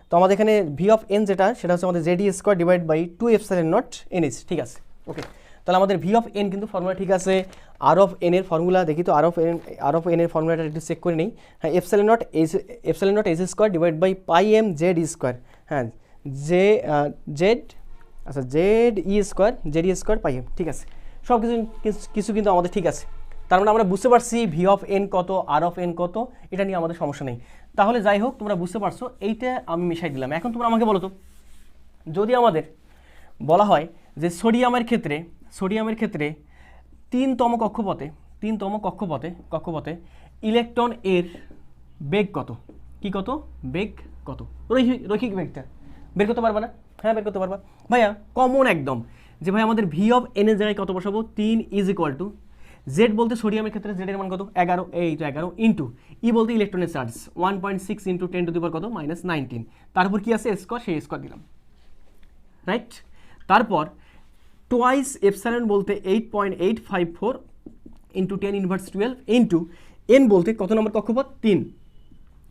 তো আমাদের এখানে ভি অফ এন যেটা, সেটা হচ্ছে আমাদের Z E square divide by two epsilon not n h, ঠিক আছে। ওকে, তাহলে আমাদের ভি অফ এন কিন্তু ফর্মুলা ঠিক আছে। আর অফ এন এর ফর্মুলা দেখি তো, আর অফ এন এর ফর্মুলাটা একটু চেক করে নিই। হ্যাঁ epsilon not H square divide by pi M Z E square, হ্যাঁ জেড ই স্কোয়ার পাই এম, ঠিক আছে। সব কিছু কিন্তু আমাদের ঠিক আছে। তার মানে আমরা বুঝতে পারছি ভি অফ এন কত, আর অফ এন কত, এটা নিয়ে আমাদের সমস্যা নেই। তাহলে যাই হোক তোমরা বুঝতে পারছো, এইটা আমি মিশাই দিলাম। এখন তোমরা আমাকে বলো তো, যদি আমাদের বলা হয় যে সোডিয়ামের ক্ষেত্রে তিনতম কক্ষপথে ইলেকট্রন এর বেগ কত, কি কত, বেগ কত, রৈখিক বেগটা বের করতে পারবা না? হ্যাঁ বের করতে পারবা ভাইয়া, কমন একদম, যে ভাই আমাদের ভি অফ এন এর জায়গায় কত বসাবো, 3 ইজ ইকুয়াল টু জেড বলতে সোডিয়ামের ক্ষেত্রে জেড এর মান কত, 11, এই তো 11 ইন্টু ই বলতে ইলেকট্রনের চার্জ 1.6 ইন্টু 10 টু দি পাওয়ার কত, -19, তারপর কি আছে স্কোয়ার, সেই স্কোয়ার দিলাম, রাইট। তারপর টোয়াইস এপসাইলন বলতে 8.854 ইন্টু 10 ইনভার্স 12 ইন্টু এন বলতে কত নম্বর কক্ষপথ, 3,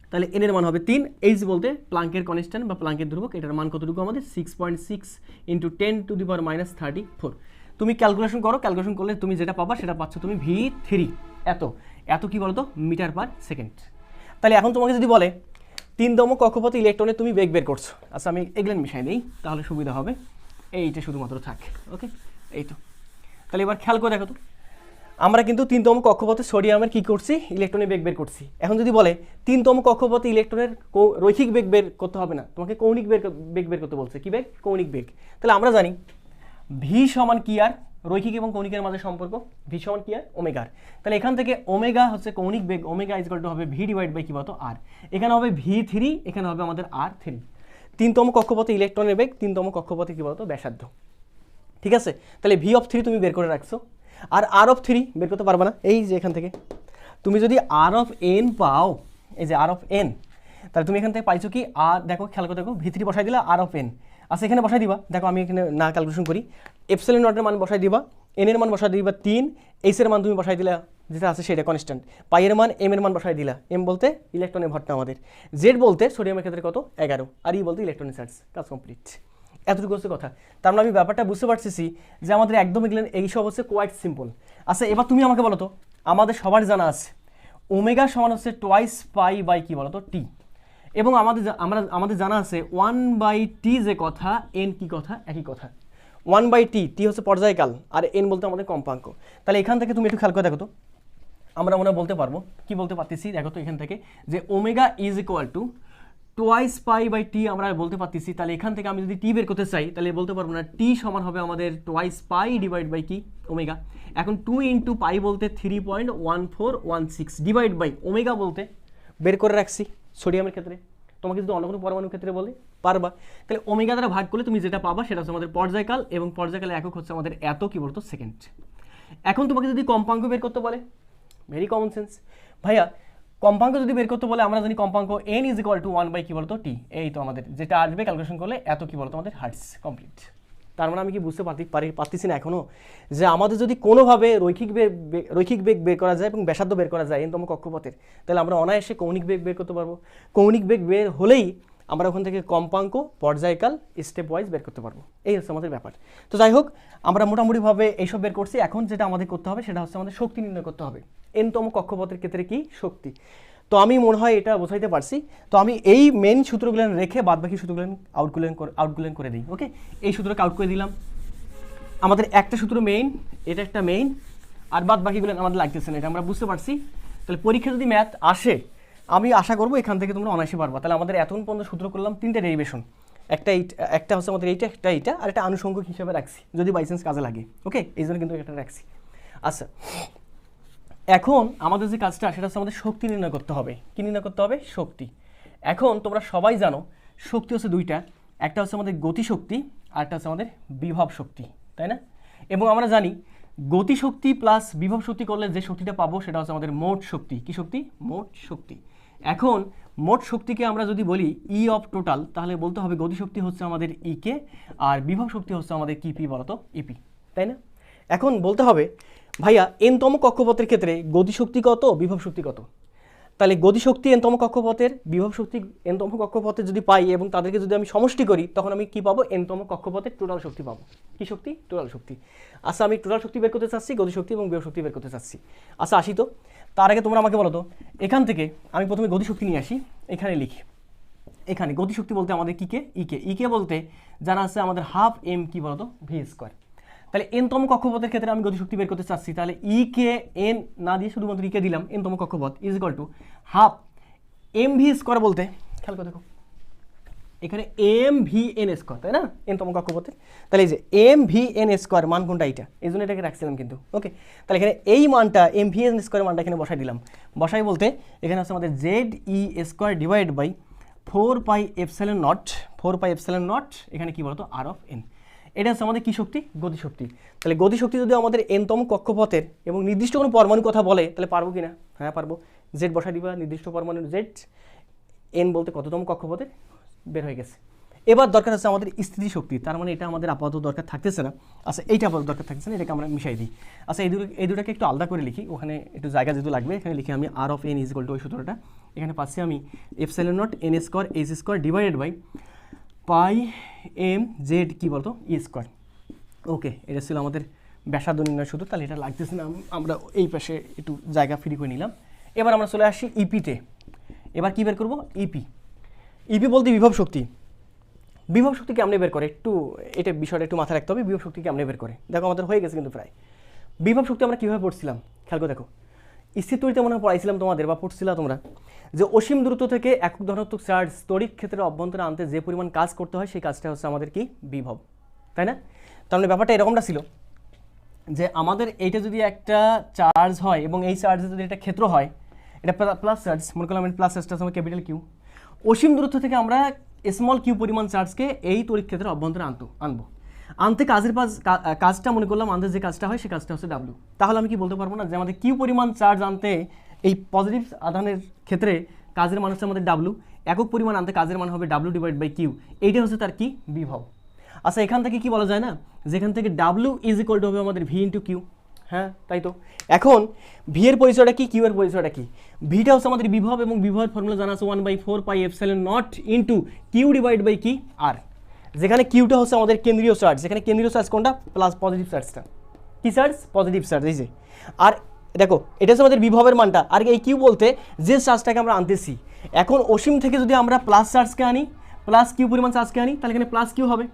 তাহলে এন এর মান হবে 3, এইচ বলতে প্লাঙ্কের কনস্ট্যান্ট বা প্লাঙ্কের ধ্রুবক, এটার মান কতটুকু আমাদের 6.6 ইন্টু 10 টু দি পাওয়ার -34। তুমি ক্যালকুলেশন করলে তুমি যেটা পাবা সেটা পাচ্ছ তুমি V3, এত কি বলতো, মিটার পার সেকেন্ড। তাহলে এখন তোমাকে যদি বলে তিনতম কক্ষপথে ইলেকট্রনে তুমি বেগ বের করছো, আচ্ছা আমি এগুলো মিশাই দিই তাহলে সুবিধা হবে, এইটা শুধুমাত্র থাক, ওকে এই তো। তাহলে এবার খেয়াল করে দেখো তো, আমরা কিন্তু তিনতম কক্ষপথে সোডিয়ামের কি করছি, ইলেকট্রনের বেগ বের করছি। এখন যদি বলে তিনতম কক্ষপথে ইলেকট্রনের রৈখিক বেগ বের করতে হবে না, তোমাকে কৌণিক বেগ বের করতে বলছে, কি বেগ, কৌণিক বেগ। তাহলে আমরা জানি ভি সমান কি আর, রৈখিক এবং কৌণিকের মাঝে সম্পর্ক, ভি সমান কি আর, ওমেগার। তাহলে এখান থেকে ওমেগা হচ্ছে কৌণিক বেগ, ওমেগা ইজ ইকুয়াল টু হবে ভি ডিভাইড বাই কি বলতো, আর। এখানে হবে V3, এখানে হবে আমাদের R3। তিনতম কক্ষপথে ইলেকট্রনের বেগ, তিনতম কক্ষপথে কি বলতো, ব্যাসার্ধ, ঠিক আছে। তাহলে ভি অফ 3 তুমি বের করে রাখছো, আর আর অফ 3 বের করতে পারবে না, এই যে এখান থেকে তুমি যদি আর অফ এন পাও, এই যে আর অফ এন, তাহলে তুমি এখান থেকে পাইছো কি, আর দেখো খেয়াল করে দেখো, V3 বসাই দিলা, আর অফ এন, আচ্ছা এখানে বসাই দিবা, দেখো আমি এখানে না ক্যালকুলেশন করি, এপসাইলন নটের মান বসাই দিবা, এন এর মান বসাই দিবা 3, এইচ এর মান তুমি বসাই দিলা যেটা আছে সেটা কনস্ট্যান্ট, পাই এর মান এম এর মান বসাই দিলা, এম বলতে ইলেকট্রনের ভরটা আমাদের, জেড বলতে সোডিয়ামের ক্ষেত্রে কত, 11, আর ই বলতে ইলেকট্রনের চার্জ, কাজ কমপ্লিট। এতটুকু হচ্ছে কথা। তার মানে আমি ব্যাপারটা বুঝতে পারতেছি যে আমাদের একদম এইসব হচ্ছে কোয়াইট সিম্পল। আচ্ছা এবার তুমি আমাকে বলো তো, আমাদের সবার জানা আছে ওমেগা সমান হচ্ছে টোয়াইস পাই বাই কি বলো তো, টি, এবং আমাদের জানা আছে 1/t যে কথা, এন কি কথা, একই কথা, 1/t, টি হচ্ছে পর্যায়কাল আর এন বলতে আমাদের কম্পাঙ্ক। তাহলে এখান থেকে তুমি একটু খেয়াল করে দেখো তো, আমরা মনে বলতে পারবো, কি বলতে পারতেছি দেখো তো, এখান থেকে যে omega is equal to twice pi by T আমরা বলতে পারতেছি। তাহলে এখান থেকে আমি যদি টি বের করতে চাই তাহলে বলতে পারবো না, টি সমান হবে আমাদের টোয়াইস পাই ডিভাইড বাই কি, ওমেগা। এখন 2 ইন্টু পাই বলতে 3.1416 ডিভাইড বাই ওমেগা বলতে বের করে রাখছি সোডিয়ামের ক্ষেত্রে, তোমাকে যদি অন্য কোনো পরমাণুর ক্ষেত্রে বলে পারবা। তাহলে ওমেগা দ্বারা ভাগ করলে তুমি যেটা পাবা সেটা হচ্ছে আমাদের পর্যায়কাল, এবং পর্যায়কালের একক হচ্ছে আমাদের এত কি বলতো, সেকেন্ড। এখন তোমাকে যদি কম্পাঙ্ক বের করতে বলে, ভেরি কমন সেন্স ভাইয়া, কম্পাঙ্ক যদি বের করতে বলে আমরা জানি কম্পাঙ্ক n is equal to 1 by কি বলতো, টি, এই তো আমাদের যেটা আসবে ক্যালকুলেশন করলে এত কি বলতো আমাদের হার্টস, কমপ্লিট। তার মানে আমি কি বুঝতে পারতেছি না এখনো, যে আমাদের যদি কোনোভাবে রৈখিক বেগ বের করা যায় এবং ব্যাসার্ধ বের করা যায় এনতম কক্ষপথের, তাহলে আমরা অনায়াসে কৌণিক বেগ বের করতে পারবো। কৌণিক বেগ বের হলেই আমরা ওখান থেকে কম্পাঙ্ক, পর্যায়কাল, স্টেপ ওয়াইজ বের করতে পারবো। এই হচ্ছে আমাদের ব্যাপার। তো যাই হোক, আমরা মোটামুটিভাবে এইসব বের করছি। এখন যেটা আমাদের করতে হবে সেটা হচ্ছে আমাদের শক্তি নির্ণয় করতে হবে। এনতম কক্ষপথের ক্ষেত্রে কি শক্তি। তো আমি মনে হয় এটা বোঝাইতে পারছি। তো আমি এই মেন সূত্রগুলো রেখে বাদবাকি সূত্রগুলো আউটগুলেন করে দিই। ওকে, এই সূত্রকে আউট করে দিলাম। আমাদের একটা সূত্র মেইন, এটা একটা মেইন, আর বাদ বাকিগুলো আমাদের লাগতেছে না, এটা আমরা বুঝতে পারছি। তাহলে পরীক্ষা যদি ম্যাথ আসে, আমি আশা করবো এখান থেকে তোমরা অনায়াসে পারবা। তাহলে আমাদের এতক্ষণ পর্যন্ত সূত্র করলাম 3টে ডেরিভেশন, একটা হচ্ছে আমাদের এইটা আর একটা আনুষঙ্গিক হিসাবে রাখছি যদি বাই চান্স কাজে লাগে। ওকে, এই জন্য কিন্তু এটা রাখছি। আচ্ছা, এখন আমাদের যে কাজটা সেটা হচ্ছে আমাদের শক্তি নির্ণয় করতে হবে। কি নির্ণয় করতে হবে? শক্তি। এখন তোমরা সবাই জানো শক্তি হচ্ছে দুইটা, একটা হচ্ছে আমাদের গতিশক্তি আর একটা হচ্ছে আমাদের বিভব শক্তি, তাই না? এবং আমরা জানি গতিশক্তি প্লাস বিভব শক্তি করলে যে শক্তিটা পাবো সেটা হচ্ছে আমাদের মোট শক্তি। কি শক্তি? মোট শক্তি। এখন মোট শক্তিকে আমরা যদি বলি ই অফ টোটাল, তাহলে বলতে হবে গতিশক্তি হচ্ছে আমাদের ই কে আর বিভব শক্তি হচ্ছে আমাদের কি পি বলতো? ইপি, তাই না? এখন বলতে হবে ভাইয়া এনতম কক্ষপথের ক্ষেত্রে গতিশক্তি কত, বিভব শক্তি কত? তাহলে গতিশক্তি এনতম কক্ষপথের, বিভব শক্তি এনতম কক্ষপথে যদি পাই এবং তাদেরকে যদি আমি সমষ্টি করি তখন আমি কি পাবো? এনতম কক্ষপথের টোটাল শক্তি পাবো। কি শক্তি? টোটাল শক্তি। আচ্ছা, আমি টোটাল শক্তি বের করতে চাচ্ছি, গতিশক্তি এবং বিভব শক্তি বের করতে চাচ্ছি। আচ্ছা আসি তো, তার আগে তোমরা আমাকে বলো তো, এখান থেকে আমি প্রথমে গতিশক্তি নিয়ে আসি, এখানে লিখি। এখানে গতিশক্তি বলতে আমাদের কি কে? ইকে বলতে জানা আছে আমাদের হাফ এম কি বলতো? V square. তাহলে এনতম কক্ষপথের ক্ষেত্রে আমি গতিশক্তি বের করতে চাচ্ছি, তাহলে ই কে এন না দিয়ে শুধুমাত্র ই কে দিলাম, এনতম কক্ষপথ is equal to half m v square বলতে, খেয়াল করে দেখো এখানে এম ভি এন স্কোয়ার, তাই না? এনতম কক্ষপথের। তাহলে এই যে এম ভি এন স্কোয়ার মান কোনটা? এইটা, এই জন্য এটাকে রাখছিলাম কিন্তু। ওকে, তাহলে এখানে এই মানটা এম ভি এন স্কোয়ার মানটা এখানে বসাই দিলাম। বসাই বলতে এখানে আছে আমাদের Z E square divide by 4 pi epsilon not এখানে কি বলতো? R of n. এটা হচ্ছে আমাদের কি শক্তি? গতিশক্তি। তাহলে গতিশক্তি যদি আমাদের এনতম কক্ষপথের এবং নির্দিষ্ট কোনো পরমাণু কথা বলে তাহলে পারবো কি না? হ্যাঁ পারবো। জেড বসাই দিবা, নির্দিষ্ট পরমাণু জেড, এন বলতে কততম কক্ষপথের, বের হয়ে গেছে। এবার দরকার আছে আমাদের স্থিতি শক্তি, তার মানে এটা আমাদের আপাতত দরকার থাকতেছে না। আচ্ছা, এইটা আপাতত দরকার থাকতেছে না, এটাকে আমরা মিশাই দিই। আচ্ছা, এই দুটাকে একটু আলাদা করে লিখি, ওখানে একটু জায়গা যেহেতু লাগবে, এখানে লিখি আমি R of N is equal to ওই সূত্রটা। এখানে পাচ্ছি আমি epsilon not N square H square divided by pi M Z কি বলতো? ই স্কোয়ার। ওকে, এটা ছিল আমাদের ব্যাসার্ধ নির্ণয় সূত্র। তাহলে এটা লাগতেছে না, আমরা এই পাশে একটু জায়গা ফ্রি করে নিলাম। এবার আমরা চলে আসি ইপিতে। এবার কি বের করবো? ইপি বলতে বিভব শক্তি। বিভব শক্তি কেমনে বের করে একটু, এটা বিষয়টা একটু মাথায় রাখতে হবে। বিভব শক্তি কেমনে বের করে? দেখো আমাদের হয়ে গেছে কিন্তু প্রায়। বিভব শক্তি আমরা কীভাবে পড়ছিলাম খেয়াল করে দেখো। স্থির তড়িতে মনে হয় পড়াইছিলাম তোমাদের বা পড়ছিলা তোমরা, যে অসীম দূরত্ব থেকে একক ধনাত্মক চার্জ তড়িৎ ক্ষেত্রের অভ্যন্তরে আনতে যে পরিমাণ কাজ করতে হয় সেই কাজটা হচ্ছে আমাদের কি? বিভব, তাই না? তার মানে ব্যাপারটা এরকমটা ছিল যে আমাদের এইটা যদি একটা চার্জ হয় এবং এই চার্জে যদি একটা ক্ষেত্র হয়, এটা প্লাস চার্জ, মনে করলাম প্লাস চার্জটা আছে ক্যাপিটাল কিউ। অসীম দূরত্ব থেকে আমরা স্মল কিউ পরিমাণ চার্জকে এই তড়িৎ ক্ষেত্রের অভ্যন্তরে আনবো। আনতে কাজটা মনে করলাম আনতে যে কাজটা হয় সেই কাজটা হচ্ছে ডাব্লিউ। তাহলে আমি কি বলতে পারবো না যে আমাদের কিউ পরিমাণ চার্জ আনতে এই পজিটিভ আধানের ক্ষেত্রে কাজের মান হচ্ছে আমাদের ডাব্লিউ, একক পরিমাণ আনতে কাজের মান হবে ডাব্লিউ ডিভাইড বাই কিউ, এইটা হচ্ছে তার কি? বিভব। আচ্ছা, এখান থেকে কি বলা যায় না, যেখান থেকে ডাব্লিউ ইজ ইকুয়াল টু হবে আমাদের ভি ইন্টু কিউ। হ্যাঁ তাই তো। এখন ভি এর পরিচয়টা কি, কিউ এর পরিচয়টা কি? ভিটা হচ্ছে আমাদের বিভব এবং বিভবের ফর্মুলা জানা আছে 1/4 epsilon not into q divide by কি? আর। যেখানে কিউটা হচ্ছে আমাদের কেন্দ্রীয় চার্জ, যেখানে কেন্দ্রীয় চার্জ কোনটা? প্লাস পজিটিভ চার্জটা। কি চার্জ? পজিটিভ চার্জ, এই যে। আর দেখো এটা হচ্ছে আমাদের বিভবের মানটা, আর এই কিউ বলতে যে চার্জটাকে আমরা আনতেছি। এখন অসীম থেকে যদি আমরা প্লাস চার্জকে আনি, প্লাস কিউ পরিমাণ চার্জকে আনি, তাহলে এখানে প্লাস কিউ হবে।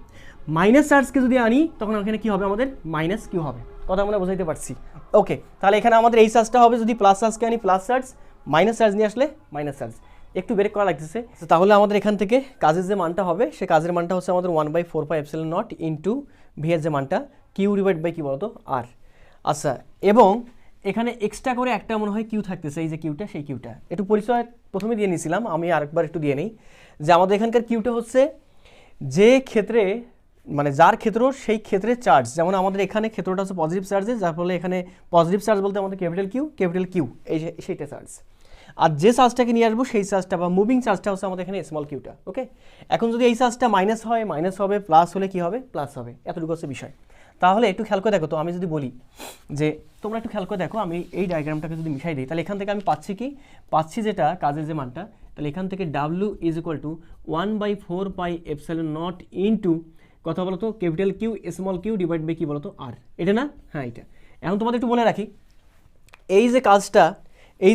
মাইনাস চার্জকে যদি আনি তখন এখানে কি হবে? আমাদের মাইনাস কিউ হবে। কথা আমরা বুঝাইতে পারছি? ওকে, তাহলে এখানে আমাদের এই চার্জটা হবে, যদি প্লাস চার্জকে আনি প্লাস চার্জ, মাইনাস চার্জ নিয়ে আসলে মাইনাস চার্জ। একটু ব্রেক করা লাগতেছে। তাহলে আমাদের এখান থেকে কাজের যে মানটা হবে সে কাজের মানটা হচ্ছে আমাদের 1/4 এপসাইলন নট ইন্টু ভি এর যে মানটা কিউ ডিভাইড বাই কি বলতো? আর। আচ্ছা, এবং এখানে এক্সট্রা করে একটা মনে হয় কিউ থাকতেছে, এই যে কিউটা, সেই কিউটা একটু পরিচয় প্রথমে দিয়ে নিয়েছিলাম, আমি আরেকবার একটু দিয়ে নিই যে আমাদের এখানকার কিউটা হচ্ছে যে ক্ষেত্রে, মানে যার ক্ষেত্র সেই ক্ষেত্রের চার্জ। যেমন আমাদের এখানে ক্ষেত্রটা হচ্ছে পজিটিভ চার্জে, যার ফলে এখানে পজিটিভ চার্জ বলতে আমাদের ক্যাপিটাল কিউ এই সেইটা চার্জ। আর যে চার্জটাকে নিয়ে আসবো সেই চার্জটা বা মুভিং চার্জটা হচ্ছে আমাদের এখানে স্মল কিউটা। ওকে, এখন যদি এই চার্জটা মাইনাস হয় মাইনাস হবে, প্লাস হলে কি হবে? প্লাস হবে। এতটুকু হচ্ছে বিষয়। তাহলে একটু খেয়াল করে দেখো তো, আমি যদি বলি যে তোমরা একটু খেয়াল করে দেখো, আমি এই ডায়াগ্রামটাকে যদি মিশাই দিই তাহলে এখান থেকে আমি পাচ্ছি কি? পাচ্ছি যেটা কাজের যে মানটা তাহলে এখান থেকে W is equal to 1/4πε0 into কথা বলো তো capital Q small q divide by কি বলো তো আর, এটা না? হ্যাঁ এটা। এখন তোমাদের একটু বলে রাখি, এই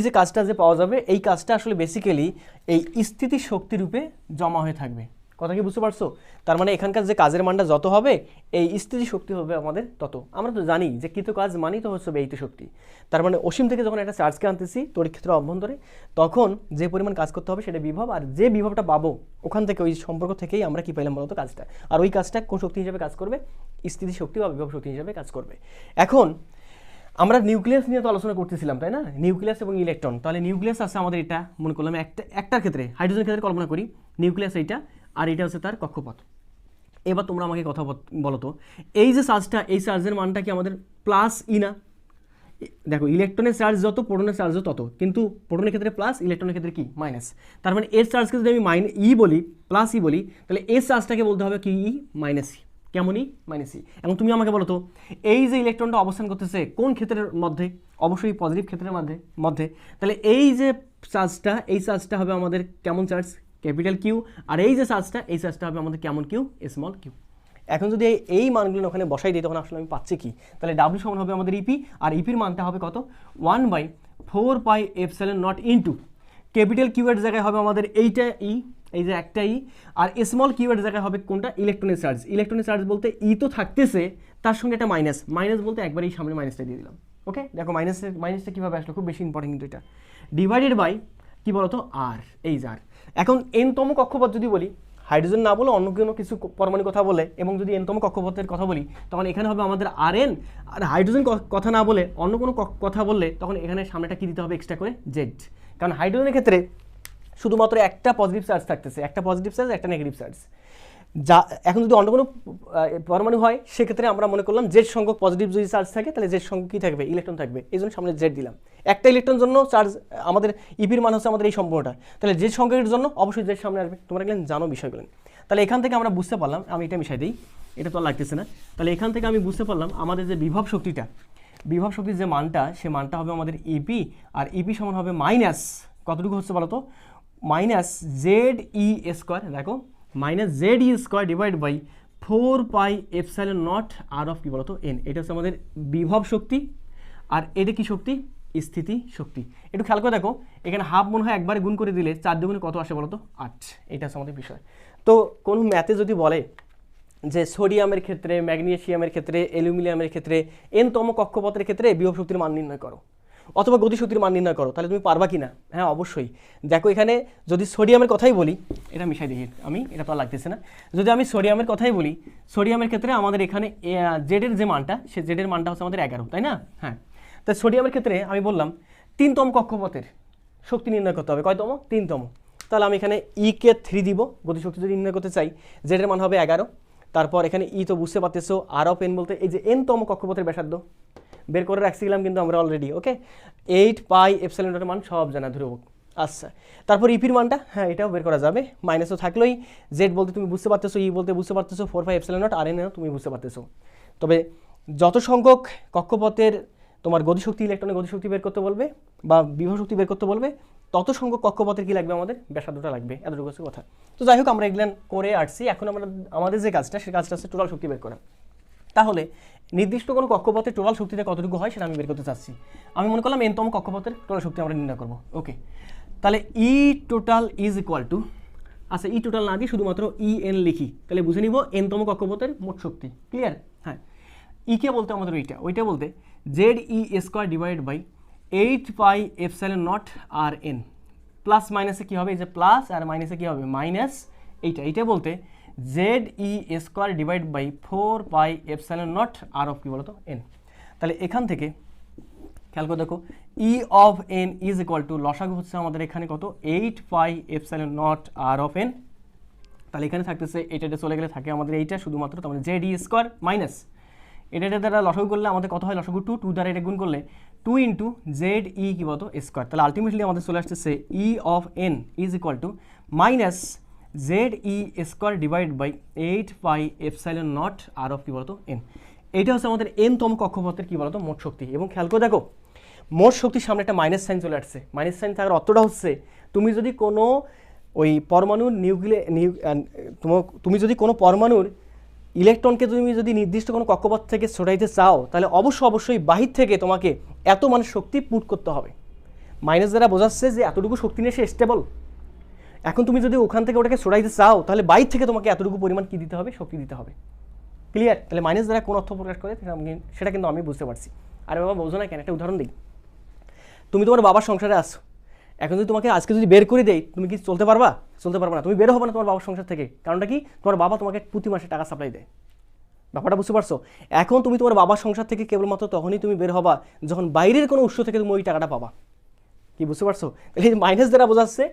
যে কাজটা যে পাওয়া যাবে, এই কাজটা আসলে বেসিক্যালি এই স্থিতি শক্তি রূপে জমা হয়ে থাকবে। কথা কি বুঝতে পারছো? তার মানে এখানকার যে কাজের মানটা যত হবে, এই স্থিতি শক্তি হবে আমাদের তত। আমরা তো জানি যে কৃত কাজ মানেই তো হচ্ছে এইত শক্তি। তার মানে অসীম থেকে যখন একটা চার্জকে আনতেছি তড়িৎ ক্ষেত্র অভ্যন্তরে, তখন যে পরিমাণ কাজ করতে হবে সেটা বিভব, আর যে বিভবটা পাবো ওখান থেকে ওই সম্পর্ক থেকেই আমরা কি পাইলাম বলতো কাজটা। আর ওই কাজটা কোন শক্তি হিসেবে কাজ করবে? স্থিতি শক্তি বা বিভব শক্তি হিসেবে কাজ করবে। এখন আমরা নিউক্লিয়াস নিয়ে তো আলোচনা করতেছিলাম, তাই না? নিউক্লিয়াস এবং ইলেকট্রন। তাহলে নিউক্লিয়াস আছে আমাদের, এটা মনে করলাম একটার ক্ষেত্রে, হাইড্রোজেন ক্ষেত্রে কল্পনা করি নিউক্লিয়াস এইটা, আর এটা হচ্ছে তার কক্ষপথ। এবার তোমরা আমাকে কথা বলো তো, এই যে চার্জটা, এই চার্জের মানটা কি আমাদের প্লাস ই না? দেখো ইলেকট্রনের চার্জ যত, প্রোটনের চার্জও তত, কিন্তু প্রোটনের ক্ষেত্রে প্লাস, ইলেকট্রনের ক্ষেত্রে কি মাইনাস। তার মানে এর চার্জকে যদি আমি ই বলি, প্লাস ই বলি, তাহলে এর চার্জটাকে বলতে হবে কি ই মাইনাস ই। কেমনই minus E. এখন তুমি আমাকে বলো তো, এই যে ইলেকট্রনটা অবস্থান করতেছে কোন ক্ষেত্রের মধ্যে? অবশ্যই পজিটিভ ক্ষেত্রের মধ্যে। তাহলে এই যে চার্জটা, এই চার্জটা হবে আমাদের কেমন চার্জ? Capital Q. আর এই যে চার্জটা, এই চার্জটা হবে আমাদের কেমন কিউ? Small Q. এখন যদি এই মানগুলো ওখানে বসাই দিই, তখন আসলে আমি পাচ্ছি কি? তাহলে ডাব্লিউ সমান হবে আমাদের ইপি, আর ইপির মানটা হবে কত? 1/4πε0 ইন্টু ক্যাপিটাল কিউ এর জায়গায় হবে আমাদের এইটা ই, এই যে একটা ই, আর স্মল কিউ এর জায়গায় হবে কোনটা? ইলেকট্রনের চার্জ। ইলেকট্রনের চার্জ বলতে ই তো থাকতেছে, তার সঙ্গে একটা মাইনাস বলতে একবার এই সামনে মাইনাসটা দিয়ে দিলাম। ওকে, দেখো মাইনাসটা কীভাবে আসলো, খুব বেশি ইম্পর্টেন্ট কিন্তু এটা। ডিভাইডেড বাই কি বলতো আর, এই যে আর। এখন এনতম কক্ষপথ যদি বলি, হাইড্রোজেন না বলে অন্য কোনো কিছু পরমাণু কথা বলে, এবং যদি এনতম কক্ষপথের কথা বলি, তখন এখানে হবে আমাদের আর এন। আর হাইড্রোজেন কথা না বলে অন্য কোনো কথা বললে, তখন এখানে সামনেটা কি দিতে হবে? এক্সট্রা করে জেড। কারণ হাইড্রোজেনের ক্ষেত্রে শুধুমাত্র একটা পজিটিভ চার্জ থাকতেছে, একটা পজিটিভ চার্জ, একটা নেগেটিভ চার্জ। যা এখন যদি অন্য কোনো পরমাণু হয়, সেক্ষেত্রে আমরা মনে করলাম জেড সংখ্যক পজিটিভ যদি চার্জ থাকে, তাহলে জেড সংখ্যক কী থাকবে? ইলেকট্রন থাকবে। এই জন্য সামনে জেড দিলাম। একটা ইলেকট্রন জন্য চার্জ আমাদের ইপির মান হচ্ছে আমাদের এই সম্পূর্ণটা, তাহলে জেড সংখ্যকের জন্য অবশ্যই জেড সামনে আসবে। তোমরা গেলেন জানো বিষয়গুলো। তাহলে এখান থেকে আমরা বুঝতে পারলাম, আমি এটা মিশাই দিই, এটা তো আর লাগতেছে না। তাহলে এখান থেকে আমি বুঝতে পারলাম আমাদের যে বিভব শক্তির যে মানটা, সে মানটা হবে আমাদের ইপি, আর ইপি সমান হবে মাইনাস কতটুকু হচ্ছে বলো তো? মাইনাস জেড ই স্কোয়ার। দেখো minus Z E square divide by 4πε0 R of কি বলতো এন। এটা হচ্ছে আমাদের বিভব শক্তি, আর এটা কি শক্তি? স্থিতি শক্তি। একটু খেয়াল করে দেখো, এখানে হাফ মনে হয় একবারে গুণ করে দিলে 4 দুগুণে কত আসে বলো তো? 8। এটা হচ্ছে আমাদের বিষয়। তো কোনো ম্যাথে যদি বলে যে সোডিয়ামের ক্ষেত্রে, ম্যাগনেসিয়ামের ক্ষেত্রে, অ্যালুমিনিয়ামের ক্ষেত্রে, এনতম কক্ষপথের ক্ষেত্রে বিভব শক্তির মান নির্ণয় করো, অথবা গতিশক্তির মান নির্ণয় করো, তাহলে তুমি পারবা কি না? হ্যাঁ অবশ্যই। দেখো এখানে যদি সোডিয়ামের কথাই বলি, এটা মিশাই দেখি আমি, এটা তো লাগতেছে না। যদি আমি সোডিয়ামের কথাই বলি, সোডিয়ামের ক্ষেত্রে আমাদের এখানে জেডের যে মানটা, সে জেডের মানটা হচ্ছে আমাদের 11, তাই না? হ্যাঁ। তাই সোডিয়ামের ক্ষেত্রে আমি বললাম 3তম কক্ষপথের শক্তি নির্ণয় করতে হবে। কয়তম? 3তম। তাহলে আমি এখানে কে 3 দিব, গতিশক্তি যদি নির্ণয় করতে চাই। জেডের মান হবে 11। তারপর এখানে ই তো বুঝতে পারতেছো, আর অফ এন বলতে এই যে এনতম কক্ষপথের ব্যাসার্ধ বের করে রাখছিলাম কিন্তু আমরা অলরেডি। ওকে, 8πε0 মান সব জানা ধ্রুবক। আচ্ছা, তারপর ইপির মানটা, হ্যাঁ এটাও বের করা যাবে। মাইনাসও থাকলোই, জেড বলতে তুমি বুঝতে পারতেছো, ই বলতে বুঝতে পারতেছো, 4πε0, আর এন তুমি বুঝতে পারতেছো। তবে যত সংখ্যক কক্ষপথের তোমার গতিশক্তি, ইলেকট্রনের গতিশক্তি বের করতে বলবে বা বিভব শক্তি বের করতে বলবে, তত সংখ্যক কক্ষপথের কি লাগবে? আমাদের ব্যাসার্ধটা লাগবে। এতটুকু হচ্ছে কথা। তো যাই হোক, আমরা এগুলো করে আসছি। এখন আমরা আমাদের যে কাজটা, সেই কাজটা হচ্ছে টোটাল শক্তি বের করা। তাহলে নির্দিষ্ট কোনো কক্ষপথের টোটাল শক্তিটা কতটুকু হয় সেটা আমি বের করতে চাচ্ছি। আমি মনে করলাম এনতম কক্ষপথের টোটাল শক্তি আমরা নির্ণয় করবো। ওকে, তাহলে ই টোটাল ইজ ইকুয়াল টু, আচ্ছা ই টোটাল না দিয়ে শুধুমাত্র ই এন লিখি, তাহলে বুঝে নিব এনতম কক্ষপথের মোট শক্তি। ক্লিয়ার? হ্যাঁ। কে বলতে আমাদের ওইটা বলতে Z E square divide by 8πε0 R N. Plus মাইনাসে কী হবে? এই যে প্লাস, আর মাইনাসে কী হবে? মাইনাস। এইটা বলতে Z E square divide by 4πε0 R of কি বলতো এন। তাহলে এখান থেকে খেয়াল করে দেখো, E of N is equal to, লসাগু হচ্ছে আমাদের এখানে কত? 8πε0 আর অফ এন। তাহলে এখানে থাকতেছে, এটা চলে গেলে থাকে আমাদের এইটা শুধুমাত্র, তার মানে জেড ই স্কোয়ার মাইনাস এটা দ্বারা লসাগু করলে আমাদের কত হয়? লসাগু 2 দ্বারা এটা গুণ করলে 2 ইন্টু জেড ই কি বলতো স্কোয়ার। তাহলে আলটিমেটলি আমাদের চলে আসতেছে E of N is equal to minus Z E square divide by 8πε0 R of কি বলতো এন। এইটা হচ্ছে আমাদের এনতম কক্ষপথের কি বলতো মোট শক্তি। এবং খেয়াল করে দেখো, মোট শক্তির সামনে একটা মাইনাস সাইন চলে আসছে। মাইনাস সাইন থাকার অর্থটা হচ্ছে তুমি যদি কোনো ওই পরমাণুর তুমি যদি কোনো পরমাণুর ইলেকট্রনকে তুমি যদি নির্দিষ্ট কোনো কক্ষপথ থেকে সরাইতে চাও, তাহলে অবশ্যই বাহির থেকে তোমাকে এত মানে শক্তি পুট করতে হবে। মাইনাস দ্বারা বোঝাচ্ছে যে এতটুকু শক্তি নিয়ে সে স্টেবল। এখন তুমি যদি ওখান থেকে ওটাকে সরাইতে চাও, তাহলে বাইর থেকে তোমাকে এতটুকু পরিমাণ কী দিতে হবে, শক্তি দিতে হবে। ক্লিয়ার? তাহলে মাইনাস দ্বারা কোন অর্থ প্রকাশ করে সেটা কিন্তু আমি বুঝতে পারছি। আরে বাবা বোঝো না কেন? একটা উদাহরণ দিই। তুমি তোমার বাবার সংসারে আসো, এখন যদি তোমাকে আজকে যদি বের করে দেই, তুমি কি চলতে পারবা? চলতে পারবে না। তুমি বের হবে না তোমার বাবার সংসার থেকে। কারণটা কি? তোমার বাবা তোমাকে প্রতি মাসে টাকা সাপ্লাই দেয়। ব্যাপারটা বুঝতে পারছো? এখন তুমি তোমার বাবার সংসার থেকে কেবলমাত্র তখনই তুমি বের হবা যখন বাইরের কোনো উৎস থেকে তুমি ওই টাকাটা পাবা। কি বুঝতে পারছো? এই মাইনাস দ্বারা বোঝাচ্ছে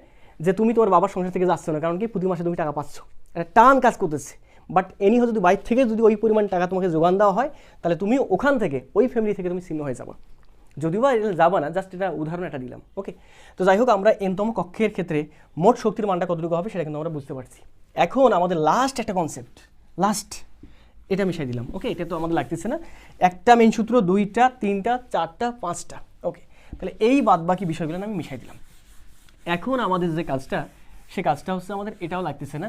যে তুমি তোমার বাবার সংসার থেকে যাচ্ছ না, কারণ কি প্রতি মাসে তুমি টাকা পাচ্ছ, একটা টান কাজ করতেছে। বাট এনি যদি বাইরে থেকে যদি ওই পরিমাণ টাকা তোমাকে যোগান দেওয়া হয়, তাহলে তুমি ওখান থেকে ওই ফ্যামিলি থেকে তুমি ছিন্ন হয়ে যাবা। যদিও বা যাবা না, জাস্ট এটা উদাহরণ একটা দিলাম। ওকে, তো যাই হোক, আমরা এনতম কক্ষের ক্ষেত্রে মোট শক্তির মানটা কতটুকু হবে সেটা কিন্তু আমরা বুঝতে পারছি। এখন আমাদের লাস্ট একটা কনসেপ্ট, এটা মিশাই দিলাম। ওকে, এটা তো আমাদের লাগতেছে না। একটা মেইন সূত্র, 2টা 3টা 4টা 5টা। ওকে, তাহলে এই বাদবাকি বিষয়গুলো আমি মিশাই দিলাম। এখন আমাদের যে কাজটা, সে কাজটা হচ্ছে আমাদের এটাও লাগতেছে না,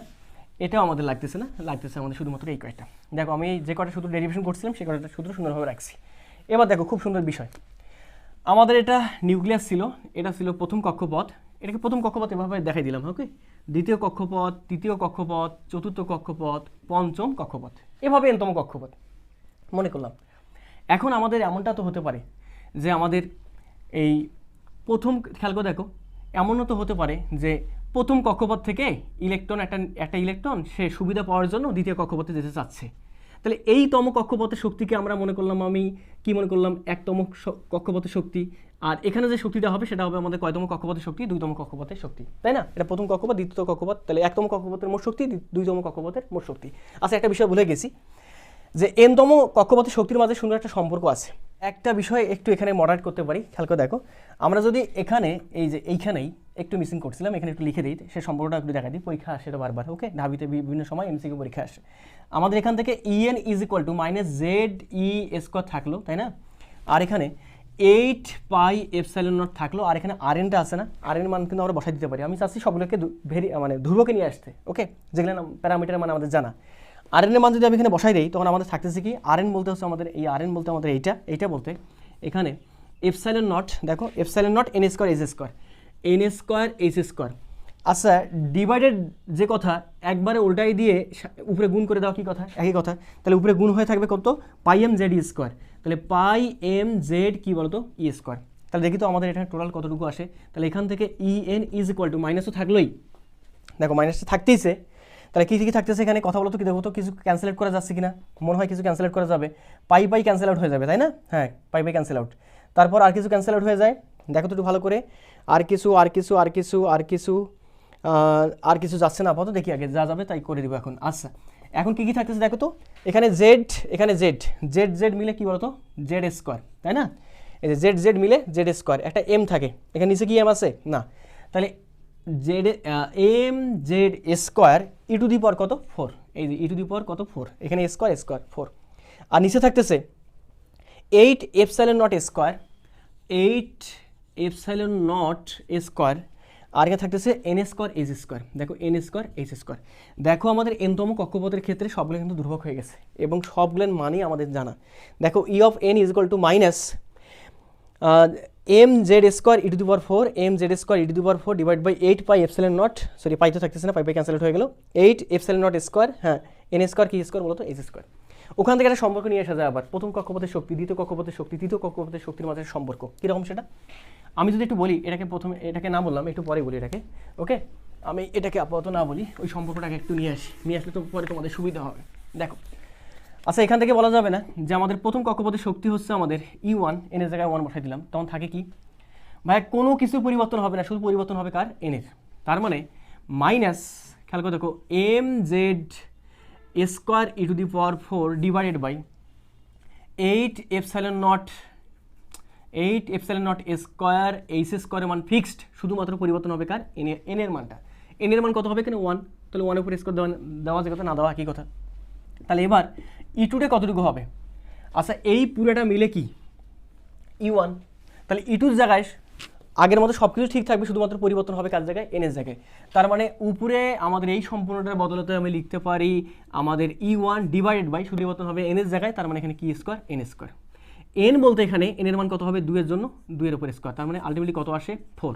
এটাও আমাদের লাগতেছে না, লাগতেছে আমাদের শুধুমাত্র এই কয়টা। দেখো আমি যে কয়টা সূত্র ডেরিভেশন করছিলাম সেই কয়টা সূত্র সুন্দরভাবে রাখছি। এবার দেখো খুব সুন্দর বিষয়, আমাদের এটা নিউক্লিয়াস ছিল, এটা ছিল প্রথম কক্ষপথ, এটাকে প্রথম কক্ষপথ এভাবে দেখাই দিলাম। ওকে, দ্বিতীয় কক্ষপথ, তৃতীয় কক্ষপথ, চতুর্থ কক্ষপথ, পঞ্চম কক্ষপথ, এভাবে এনতম কক্ষপথ মনে করলাম। এখন আমাদের এমনটা তো হতে পারে যে আমাদের এই প্রথম, খেয়াল করে দেখো, এমনও তো হতে পারে যে প্রথম কক্ষপথ থেকে ইলেকট্রন একটা ইলেকট্রন সে সুবিধা পাওয়ার জন্য দ্বিতীয় কক্ষপথে যেতে চাচ্ছে। তাহলে এই তম কক্ষপথের শক্তিকে আমরা মনে করলাম, আমি কি মনে করলাম, একতম কক্ষপথের শক্তি। আর এখানে যে শক্তিটা হবে সেটা হবে আমাদের কয়তম কক্ষপথের শক্তি, 2তম কক্ষপথের শক্তি, তাই না? এটা প্রথম কক্ষপথ, দ্বিতীয় কক্ষপথ, তাহলে 1তম কক্ষপথের মোট শক্তি, 2তম কক্ষপথের মোট শক্তি। আচ্ছা, একটা বিষয় ভুলে গেছি যে এনতম কক্ষপথের শক্তির মাঝে সুন্দর একটা সম্পর্ক আছে। একটা বিষয় একটু এখানে মডারেট করতে পারি, খেয়াল করে দেখো। আমরা যদি এখানে এই যে এইখানেই একটু মিসিং করছিলাম, এখানে একটু লিখে দিই, সে সম্পর্কটা একটু দেখা দিই, পরীক্ষা আসে এটা বারবার। ওকে, ঢাবিতে বিভিন্ন সময় এমসিকিউ পরীক্ষা আসে। আমাদের এখান থেকে EN = -ZE² থাকলো, তাই না? আর এখানে 8πε0 থাকলো, আর এখানে RNটা আছে না, RN মান কিন্তু আমরা বসাই দিতে পারি। আমি চাচ্ছি সবগুলোকে মানে ধ্রুবকে নিয়ে আসতে। ওকে, যেগুলো প্যারামিটার মানে আমাদের জানা। RN এর মান যদি আমি এখানে বসাই দিই, তখন আমাদের থাকতেছে কি, RN বলতে হচ্ছে আমাদের এই RN বলতে আমাদের এইটা বলতে এখানে ε0, দেখো ε0 n²h²। আচ্ছা, ডিভাইডেড যে কথা একবারে উল্টাই দিয়ে উপরে গুণ করে দেওয়া কি কথা, একই কথা। তাহলে উপরে গুণ হয়ে থাকবে কত, πmz²। তাহলে πmz কি বলতো, e²। তাহলে দেখি তো আমাদের এখানে টোটাল কতটুকু আসে। তাহলে এখান থেকে EN = মাইনাস তো থাকলোই, দেখো মাইনাসটা থাকতেইছে। তাহলে কি থাকতেছে এখানে, কথা বলো তো, কি দেখো তো কিছু ক্যান্সেলেট করা যাচ্ছে কিনা, মনে হয় কিছু ক্যান্সেল করা যাবে। পাই ক্যান্সেল আউট হয়ে যাবে, তাই না? হ্যাঁ, পাই ক্যান্সেল আউট। তারপর আর কিছু ক্যান্সেল আউট হয়ে যায়, দেখো তো একটু ভালো করে। আর কিছু যাচ্ছে না আপাতত, দেখি আগে যা যাবে তাই করে দিব এখন। আচ্ছা, এখন কি থাকতেছে দেখো তো, এখানে জেড, এখানে জেড মিলে কি বলতো, Z², তাই না? এই যে জেড মিলে Z², একটা এম থাকে, এখানে নিচে কি এম আছে না, তাহলে mz² e² কত, 4। এই যে e² কত, 4, এখানে স্কোয়ার 4। আর নিচে থাকতেছে 8ε0² আর এখানে থাকতেছে n²h²। দেখো n²h²। দেখো আমাদের nতম কক্ষপথের ক্ষেত্রে সবগুলো কিন্তু ধ্রুবক হয়ে গেছে এবং সবগুলোর মানই আমাদের জানা। দেখো E of n = mz² e⁴ divide by 8πε0, sorry pi তো থাকতেছে না, পাই ক্যান্সেল হয়ে গেল, 8ε0², হ্যাঁ n² কি স্কোয়ার বলতো, h²। ওখান থেকে একটা সম্পর্ক নিয়ে আসা যায় আবার, প্রথম কক্ষপথের শক্তি, দ্বিতীয় কক্ষপথের শক্তি, তৃতীয় কক্ষপথের শক্তির মাঝে সম্পর্ক কীরকম সেটা আমি যদি একটু বলি, এটাকে না বললাম, একটু পরে বলি এটাকে। ওকে, আমি এটাকে আপাতত না বলি, ওই সম্পর্কটাকে একটু নিয়ে আসলে তো পরে তোমাদের সুবিধা হবে। দেখো, আচ্ছা এখান থেকে বলা যাবে না যে আমাদের প্রথম কক্ষপথের শক্তি হচ্ছে আমাদের E1, n এর জায়গায় 1 বসাই দিলাম, তখন থাকে কি ভাই, কোনো কিছু পরিবর্তন হবে না, শুধু পরিবর্তন হবে কার, n এর। তার মানে মাইনাস, খেয়াল করে দেখো, mz² e⁴ divided by 8ε0h² মান ফিক্সড, শুধুমাত্র পরিবর্তন হবে কার, n এর মানটা। n এর মান কত হবে এখানে, 1, তাহলে 1 উপর স্কোয়ার দেওয়া যে কথা, না দেওয়া একই কথা। তাহলে এবার E2 কতটুকু হবে, আচ্ছা এই পুরোটা মিলে কি E1, তাহলে E2 জায়গায় আগের মতো সব কিছু ঠিক থাকবে, শুধুমাত্র পরিবর্তন হবে কার জায়গায়, এন এর জায়গায়। তার মানে উপরে আমাদের এই সম্পূর্ণটার বদলতে আমি লিখতে পারি আমাদের E1 ডিভাইডেড বাই, শুধু পরিবর্তন হবে এন এর জায়গায়, তার মানে এখানে কি স্কোয়ার, এন স্কোয়ার। এন বলতে এখানে এন এর মান কত হবে, 2 এর জন্য 2 এর উপর স্কোয়ার, তার মানে আলটিমেটলি কত আসে, 4।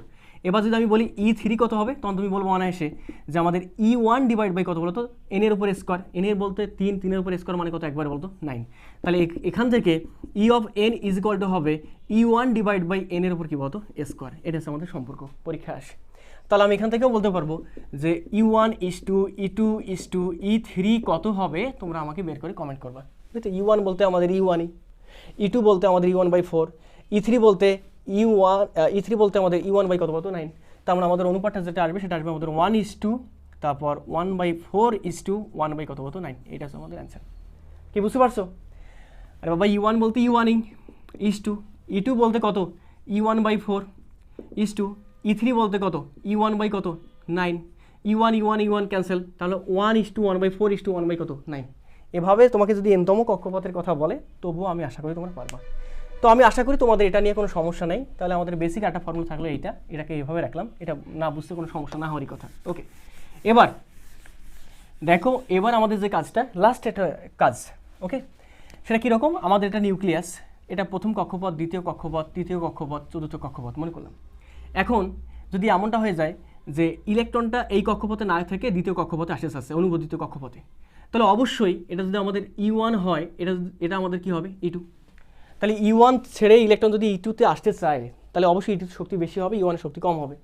এবার যদি আমি বলি E3 কত হবে, তখন তুমি বলবো অনায়াসে যে আমাদের E1 ডিভাইড বাই কত বলো তো, এন এর উপর স্কোয়ার, এন এর বলতে 3, 3 এর উপর স্কোয়ার মানে কত, একবার বলতো 9। তাহলে এখান থেকে E of n is equal to হবে E1 ডিভাইড বাই এন এর উপর কি বলতো, স্কোয়ার। এটা হচ্ছে আমাদের সম্পর্ক, পরীক্ষা আসে। তাহলে আমি এখান থেকেও বলতে পারবো যে E1 is two E2 is two E3 কত হবে, তোমরা আমাকে বের করে কমেন্ট করবা। E1 বলতে আমাদের E1ই, E2 বলতে আমাদের E1/4, E3 বলতে E3 বলতে আমাদের E1 বাই কত বলতো, 9। তার মানে আমাদের অনুপাতটা যেটা আসবে সেটা আসবে আমাদের 1:2, তারপর 1/4:1 বাই কত বলতো, 9। এটা হচ্ছে আমাদের অ্যান্সার। কি বুঝতে পারছো? আরে বাবা, E1 বলতে E1ই, E2, E2 বলতে কত, E1/4, E2, E3 বলতে কত, E1 বাই কত, 9, E1 ক্যান্সেল, তাহলে 1:1/4:1 বাই কত, 9। এভাবে তোমাকে যদি এনতম কক্ষপথের কথা বলে তবুও আমি আশা করি তোমরা পারবা। তো আমি আশা করি তোমাদের এটা নিয়ে কোনো সমস্যা নেই। তাহলে আমাদের বেসিক একটা ফর্মুলা থাকলো এটাকে এইভাবে রাখলাম, এটা না বুঝতে কোনো সমস্যা না হওয়ারই কথা। ওকে, এবার দেখো, এবার আমাদের যে কাজটা, লাস্ট একটা কাজ, ওকে, সেটা কীরকম, আমাদের এটা নিউক্লিয়াস, এটা প্রথম কক্ষপথ, দ্বিতীয় কক্ষপথ, তৃতীয় কক্ষপথ, চতুর্থ কক্ষপথ মনে করলাম। এখন যদি এমনটা হয়ে যায় যে ইলেকট্রনটা এই কক্ষপথে না থেকে দ্বিতীয় কক্ষপথে আসছে অনুমোদিত কক্ষপথে, তাহলে অবশ্যই এটা যদি আমাদের E1 হয়, এটা আমাদের কি হবে, E2। তাহলে E1 ছেড়ে ইলেকট্রন যদি E2-তে আসতে চায়, তাহলে অবশ্যই E2 শক্তি বেশি হবে, E1 এর শক্তি কম হবে।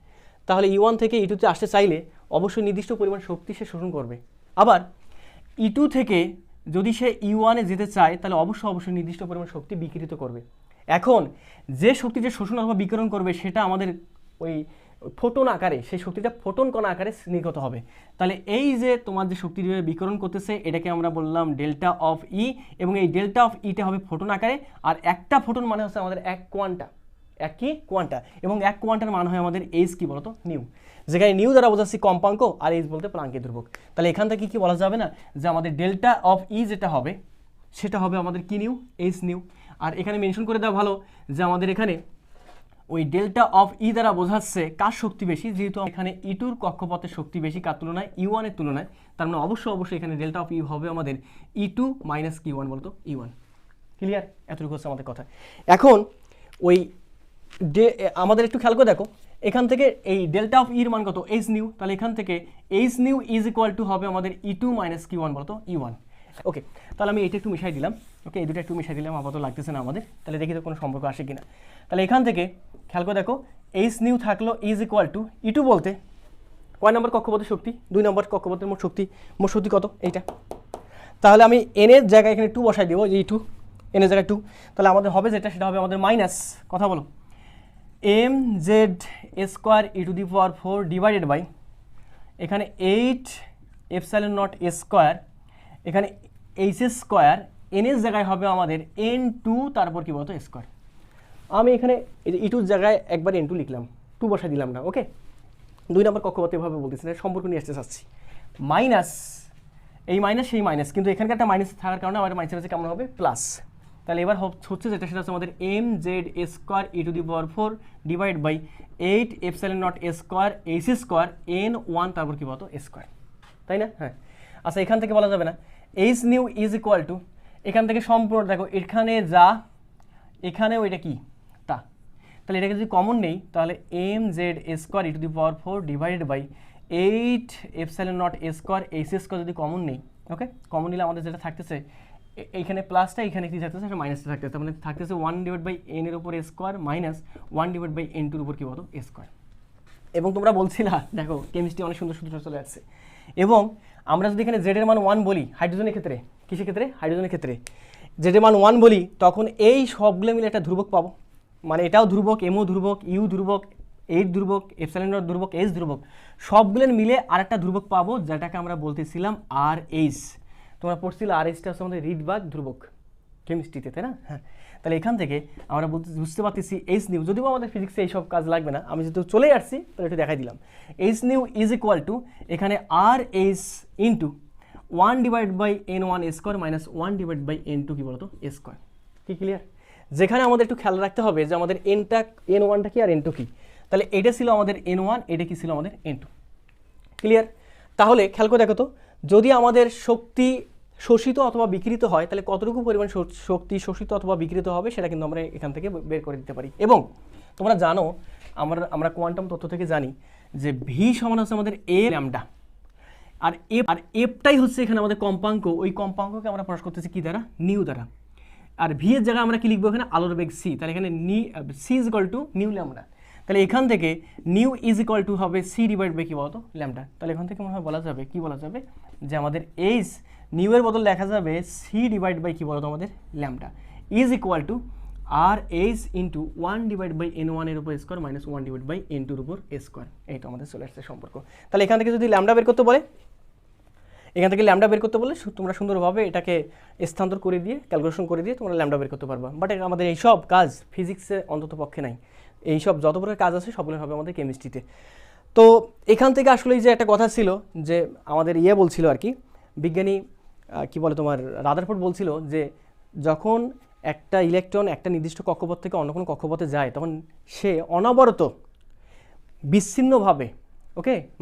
তাহলে E1 থেকে E2-তে আসতে চাইলে অবশ্যই নির্দিষ্ট পরিমাণ শক্তি সে শোষণ করবে। আবার E2 থেকে যদি সে E1-এ যেতে চায়, তাহলে অবশ্যই নির্দিষ্ট পরিমাণ শক্তি বিকিরিত করবে। এখন যে শক্তি যে শোষণ অথবা বিকিরণ করবে সেটা আমাদের ওই ফোটন আকারে, সেই শক্তিটা ফোটন কণা আকারে নির্গত হবে। তাহলে এই যে তোমার যে শক্তি বিকিরণ করতেছে এটাকে আমরা বললাম ডেল্টা অফ ই, এবং এই ডেল্টা অফ ইটা হবে ফোটন আকারে। আর একটা ফোটন মানে হচ্ছে আমাদের এক কোয়ান্টা, এবং এক কোয়ান্টার মান হয় আমাদের এইচ কি বলতো, নিউ। যেখানে নিউ দ্বারা বোঝাচ্ছি কম্পাঙ্ক আর এইচ বলতে প্লাঙ্কের ধ্রুবক। তাহলে এখান থেকে কি বলা যাবে না যে আমাদের ডেল্টা অফ ই যেটা হবে সেটা হবে আমাদের কি নিউ, এইচ নিউ। আর এখানে মেনশন করে দেওয়া ভালো যে আমাদের এখানে ওই ডেল্টা অফ ই দ্বারা বোঝাচ্ছে কার শক্তি বেশি, যেহেতু এখানে E2-র কক্ষপথের শক্তি বেশি কার তুলনায়, E1-এর তুলনায়। তার মানে অবশ্যই এখানে ডেল্টা অফ ই হবে আমাদের E2 মাইনাস কি1 বলতো, E1। ক্লিয়ার? এতটুকু হচ্ছে আমাদের কথা। এখন ওই আমাদের একটু খেয়াল করে দেখো, এখান থেকে এই ডেল্টা অফ ইর মান কত, এইচ নিউ। তাহলে এখান থেকে H new is equal to হবে আমাদের E2 মাইনাস কি1 বলতো, E1। ওকে, তাহলে আমি এটা একটু মিশাই দিলাম। ওকে, এই দুটো একটু মিশাই দিলাম, আপাতত লাগতেছে না আমাদের। তাহলে দেখি তো কোনো সম্পর্ক আসে কিনা। তাহলে এখান থেকে খেয়াল করে দেখো, এইচ নিউ থাকলো ইজ ইকুয়াল টু E2 বলতে কয় নম্বর কক্ষপথের শক্তি, 2 নম্বর কক্ষপথের মোট শক্তি কত, এইটা। তাহলে আমি এন এর জায়গায় এখানে 2 বসাই দেবো, যে E2 এন এর জায়গায় 2। তাহলে আমাদের হবে যেটা, সেটা হবে আমাদের মাইনাস, কথা বলো, mz² ডিভাইডেড বাই এখানে 8ε0 এখানে h², n এর জায়গায় হবে আমাদের n2, তারপর কি বলতো স্কোয়ার। আমি এখানে E2-র জায়গায় একবার n2 লিখলাম, 2 বসাই দিলাম না। ওকে, 2 নম্বর কক্ষপথ এভাবে বলতেছি না, সম্পর্ক নিয়ে আসতে চাচ্ছি। মাইনাস, এই মাইনাস সেই মাইনাস, কিন্তু এখানকার একটা মাইনাস থাকার কারণে আমাদের মাইনাসের কাছে কেমন হবে, প্লাস। তাহলে এবার হচ্ছে যেটা, সেটা হচ্ছে আমাদের mz² divide by 8ε0 h² n1, তারপর কি বলতো স্কোয়ার, তাই না? হ্যাঁ, আচ্ছা, এখান থেকে বলা যাবে না H new is equal two, এখান থেকে সম্পূর্ণ দেখো, এখানে যা এখানেও এটা কি তা। তাহলে এটাকে যদি কমন নেই, তাহলে mz² ডিভাইডেড বাই 8ε0 h² যদি কমন নেই, ওকে, কমন নিলে আমাদের যেটা থাকতেছে এইখানে প্লাসটা, এখানে কি থাকতেছে, একটা মাইনাসটা থাকতেছে, মানে থাকতেছে 1/n এর উপর স্কোয়ার মাইনাস 1/n2 এর উপর কি বলতো, স্কোয়ার। এবং তোমরা বলছিলা দেখো কেমিস্ট্রি অনেক সুন্দর সূত্র চলে আসছে। এবং আমরা যদি এখানে জেড এর মান 1 বলি, হাইড্রোজেনের ক্ষেত্রে, কিসের ক্ষেত্রে, হাইড্রোজেনের ক্ষেত্রে জেড এর মান 1 বলি, তখন এই সবগুলো মিলে একটা ধ্রুবক পাবো। মানে এটাও ধ্রুবক, এমও ধ্রুবক, ইউ ধ্রুবক, এইট ধ্রুবক, এপসাইলন ধ্রুবক, এইচ ধ্রুবক, সবগুলো মিলে আরেকটা ধ্রুবক পাবো, যেটাকে আমরা বলতেছিলাম আর এইচ। তোমরা পড়ছিলে আর এইচটা হচ্ছে আমাদের রিডবার্গ ধ্রুবক কেমিস্ট্রিতে, তাই না? হ্যাঁ, তাহলে এখান থেকে আমরা বুঝতে পারতেছি এইচ নিউ, যদিও আমাদের ফিজিক্সে এইসব কাজ লাগবে না, আমি যেহেতু চলে আসছি তাহলে একটু দেখাই দিলাম। H new is equal two এখানে আর h into 1/n1 minus 1/n2 কি বলতো, স্কোয়ার। কি ক্লিয়ার? যেখানে আমাদের একটু খেয়াল রাখতে হবে যে আমাদের n1টা কি আর n2 কি। তাহলে এটা ছিল আমাদের N1, এটা কি ছিল আমাদের N2। ক্লিয়ার? তাহলে খেয়াল করে দেখো তো, যদি আমাদের শক্তি শোষিত অথবা বিকৃত হয় তাহলে কতটুকু পরিমাণ শক্তি শোষিত অথবা বিকৃত হবে সেটা কিন্তু আমরা এখান থেকে বের করে দিতে পারি। এবং তোমরা জানো আমরা কোয়ান্টাম তত্ত্ব থেকে জানি যে ভি সমান হচ্ছে আমাদের এ ল্যামডা, আর এফটাই হচ্ছে এখানে আমাদের কম্পাঙ্ক। ওই কম্পাঙ্ককে আমরা প্রকাশ করতেছি কি দ্বারা? নিউ দ্বারা। আর ভি এর জায়গায় আমরা কি লিখবো এখানে? আলোর বেগ সি। তাহলে এখানে c is equal to nu lambda. তাহলে এখান থেকে নিউ ইজ ইকুয়াল টু হবে সি ডিভাইড বাই কি বলতো? ল্যামডা। তাহলে এখান থেকে মনে হয় বলা যাবে কি বলা যাবে যে আমাদের এইচ নিউ এর বদল লেখা যাবে সি ডিভাইড বাই কি বলতো আমাদের? Lambda is equal to r h into 1 divide by N1 এর উপর square minus 1 divide by N2 এর উপর স্কোয়ার। এইটা আমাদের চলে আসছে সম্পর্ক। তাহলে এখান থেকে যদি ল্যামডা বের করতে বলে, এখান থেকে ল্যামডা বের করতে বলে তোমরা সুন্দরভাবে এটাকে স্থানান্তর করে দিয়ে ক্যালকুলেশন করে দিয়ে তোমরা ল্যামডা বের করতে পারবা। বাট আমাদের এইসব কাজ ফিজিক্সে অন্তত পক্ষে নাই। এইসব যত প্রকার কাজ আছে সবগুলো হবে আমাদের কেমিস্ট্রিতে। তো এখান থেকে আসলে যে একটা কথা ছিল যে আমাদের বলছিল আর কি, বিজ্ঞানী কি বলে তোমার রাদারফোর্ড বলছিল যে যখন একটা ইলেকট্রন একটা নির্দিষ্ট কক্ষপথ থেকে অন্য কোনো কক্ষপথে যায় তখন সে অনবরত বিচ্ছিন্নভাবে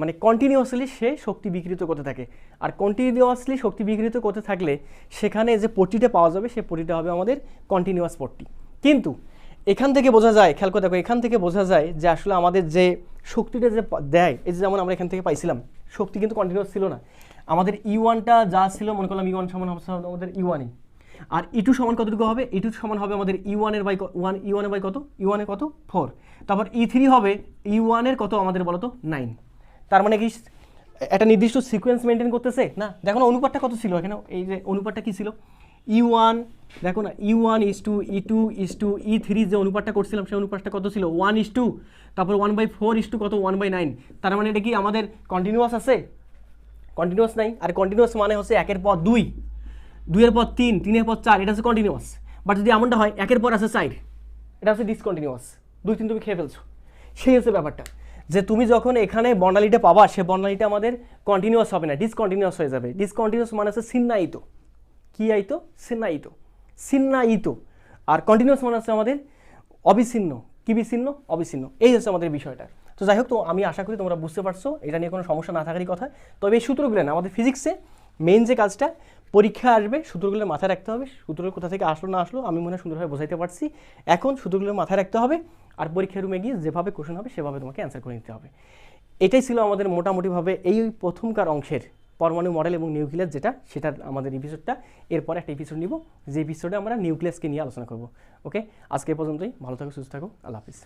মানে কন্টিনিউয়াসলি সে শক্তি বিকৃত করতে থাকে। আর কন্টিনিউয়াসলি শক্তি বিকৃত করতে থাকলে সেখানে যে পট্টিটা পাওয়া যাবে সেই পট্টিটা হবে আমাদের কন্টিনিউয়াস পট্টি। কিন্তু এখান থেকে বোঝা যায়, খেয়াল করে দেখো, এখান থেকে বোঝা যায় যে আসলে আমাদের যে শক্তিটা যে দেয়, এই যে যেমন আমরা এখান থেকে পাইছিলাম শক্তি কিন্তু কন্টিনিউয়াস ছিল না। আমাদের E1টা যা ছিল মনে করলাম E1 সমান হবে আমাদের E1ই, আর E2 সমান কতটুকু হবে? E2 সমান হবে আমাদের E1 এর বাই 1, E1 এর বাই কত? E1 এর কত? 4। তারপর E3 হবে E1 এর কত আমাদের বলো তো? 9। তার মানে কি একটা নির্দিষ্ট সিকোয়েন্স মেনটেন করতেছে না? দেখো না অনুপাতটা কত ছিল এখানে, এই যে অনুপাতটা কি ছিল? E1 দেখো না, E1 is to E2 is to E3 যে অনুপাতটা করছিলাম সেই অনুপাতটা কত ছিল? 1 is to, তারপর 1/4 is to কত? 1/9। তার মানে এটা কি আমাদের কন্টিনিউয়াস আছে? কন্টিনিউয়াস নাই। আর কন্টিনিউয়াস মানে হচ্ছে 1 এর পর 2, 2 এর পর 3, 3 এর পর 4, এটা হচ্ছে কন্টিনিউয়াস। বাট যদি এমনটা হয় 1 এর পর আছে 4, এটা হচ্ছে ডিসকন্টিনিউয়াস। 2, 3 তুমি খেয়ে ফেলছো। সেই হচ্ছে ব্যাপারটা, যে তুমি যখন এখানে বর্ণালীটা পাবা সে বর্ণালীটা আমাদের কন্টিনিউয়াস হবে না, ডিসকন্টিনিউয়াস হয়ে যাবে। ডিসকন্টিনিউয়াস মানে হচ্ছে ছিন্নায়িত। কি আইত? ছিন্নায়িত, ছিন্নায়িত। আর কন্টিনিউয়াস মানে হচ্ছে আমাদের অবিচ্ছিন্ন। কি বিচ্ছিন্ন? অবিচ্ছিন্ন। এই হচ্ছে আমাদের বিষয়টা। তো যাই হোক, তো আমি আশা করি তোমরা বুঝতে পারছো, এটা নিয়ে কোনো সমস্যা না থাকারই কথা। তবে এই সূত্রগুলো না, আমাদের ফিজিক্সে মেইন যে কাজটা পরীক্ষা আসবে সূত্রগুলো মাথায় রাখতে হবে। সূত্রগুলো কোথা থেকে আসলো না আসলো আমি মনে হয় সুন্দরভাবে বোঝাইতে পারছি। এখন সূত্রগুলো মাথায় রাখতে হবে, আর পরীক্ষার রুমে গিয়ে যেভাবে কোশ্চেন হবে সেভাবে তোমাকে অ্যান্সার করে নিতে হবে। এটাই ছিল আমাদের মোটামুটিভাবে এই প্রথমকার অংশের পরমাণু মডেল এবং নিউক্লিয়াস, যেটা সেটার আমাদের এপিসোডটা। এরপর একটা এপিসোড নিব, যে এপিসোডে আমরা নিউক্লিয়াসকে নিয়ে আলোচনা করব। ওকে, আজকে পর্যন্তই। ভালো থাকো, সুস্থ থাকো, আল্লাহ হাফিজ।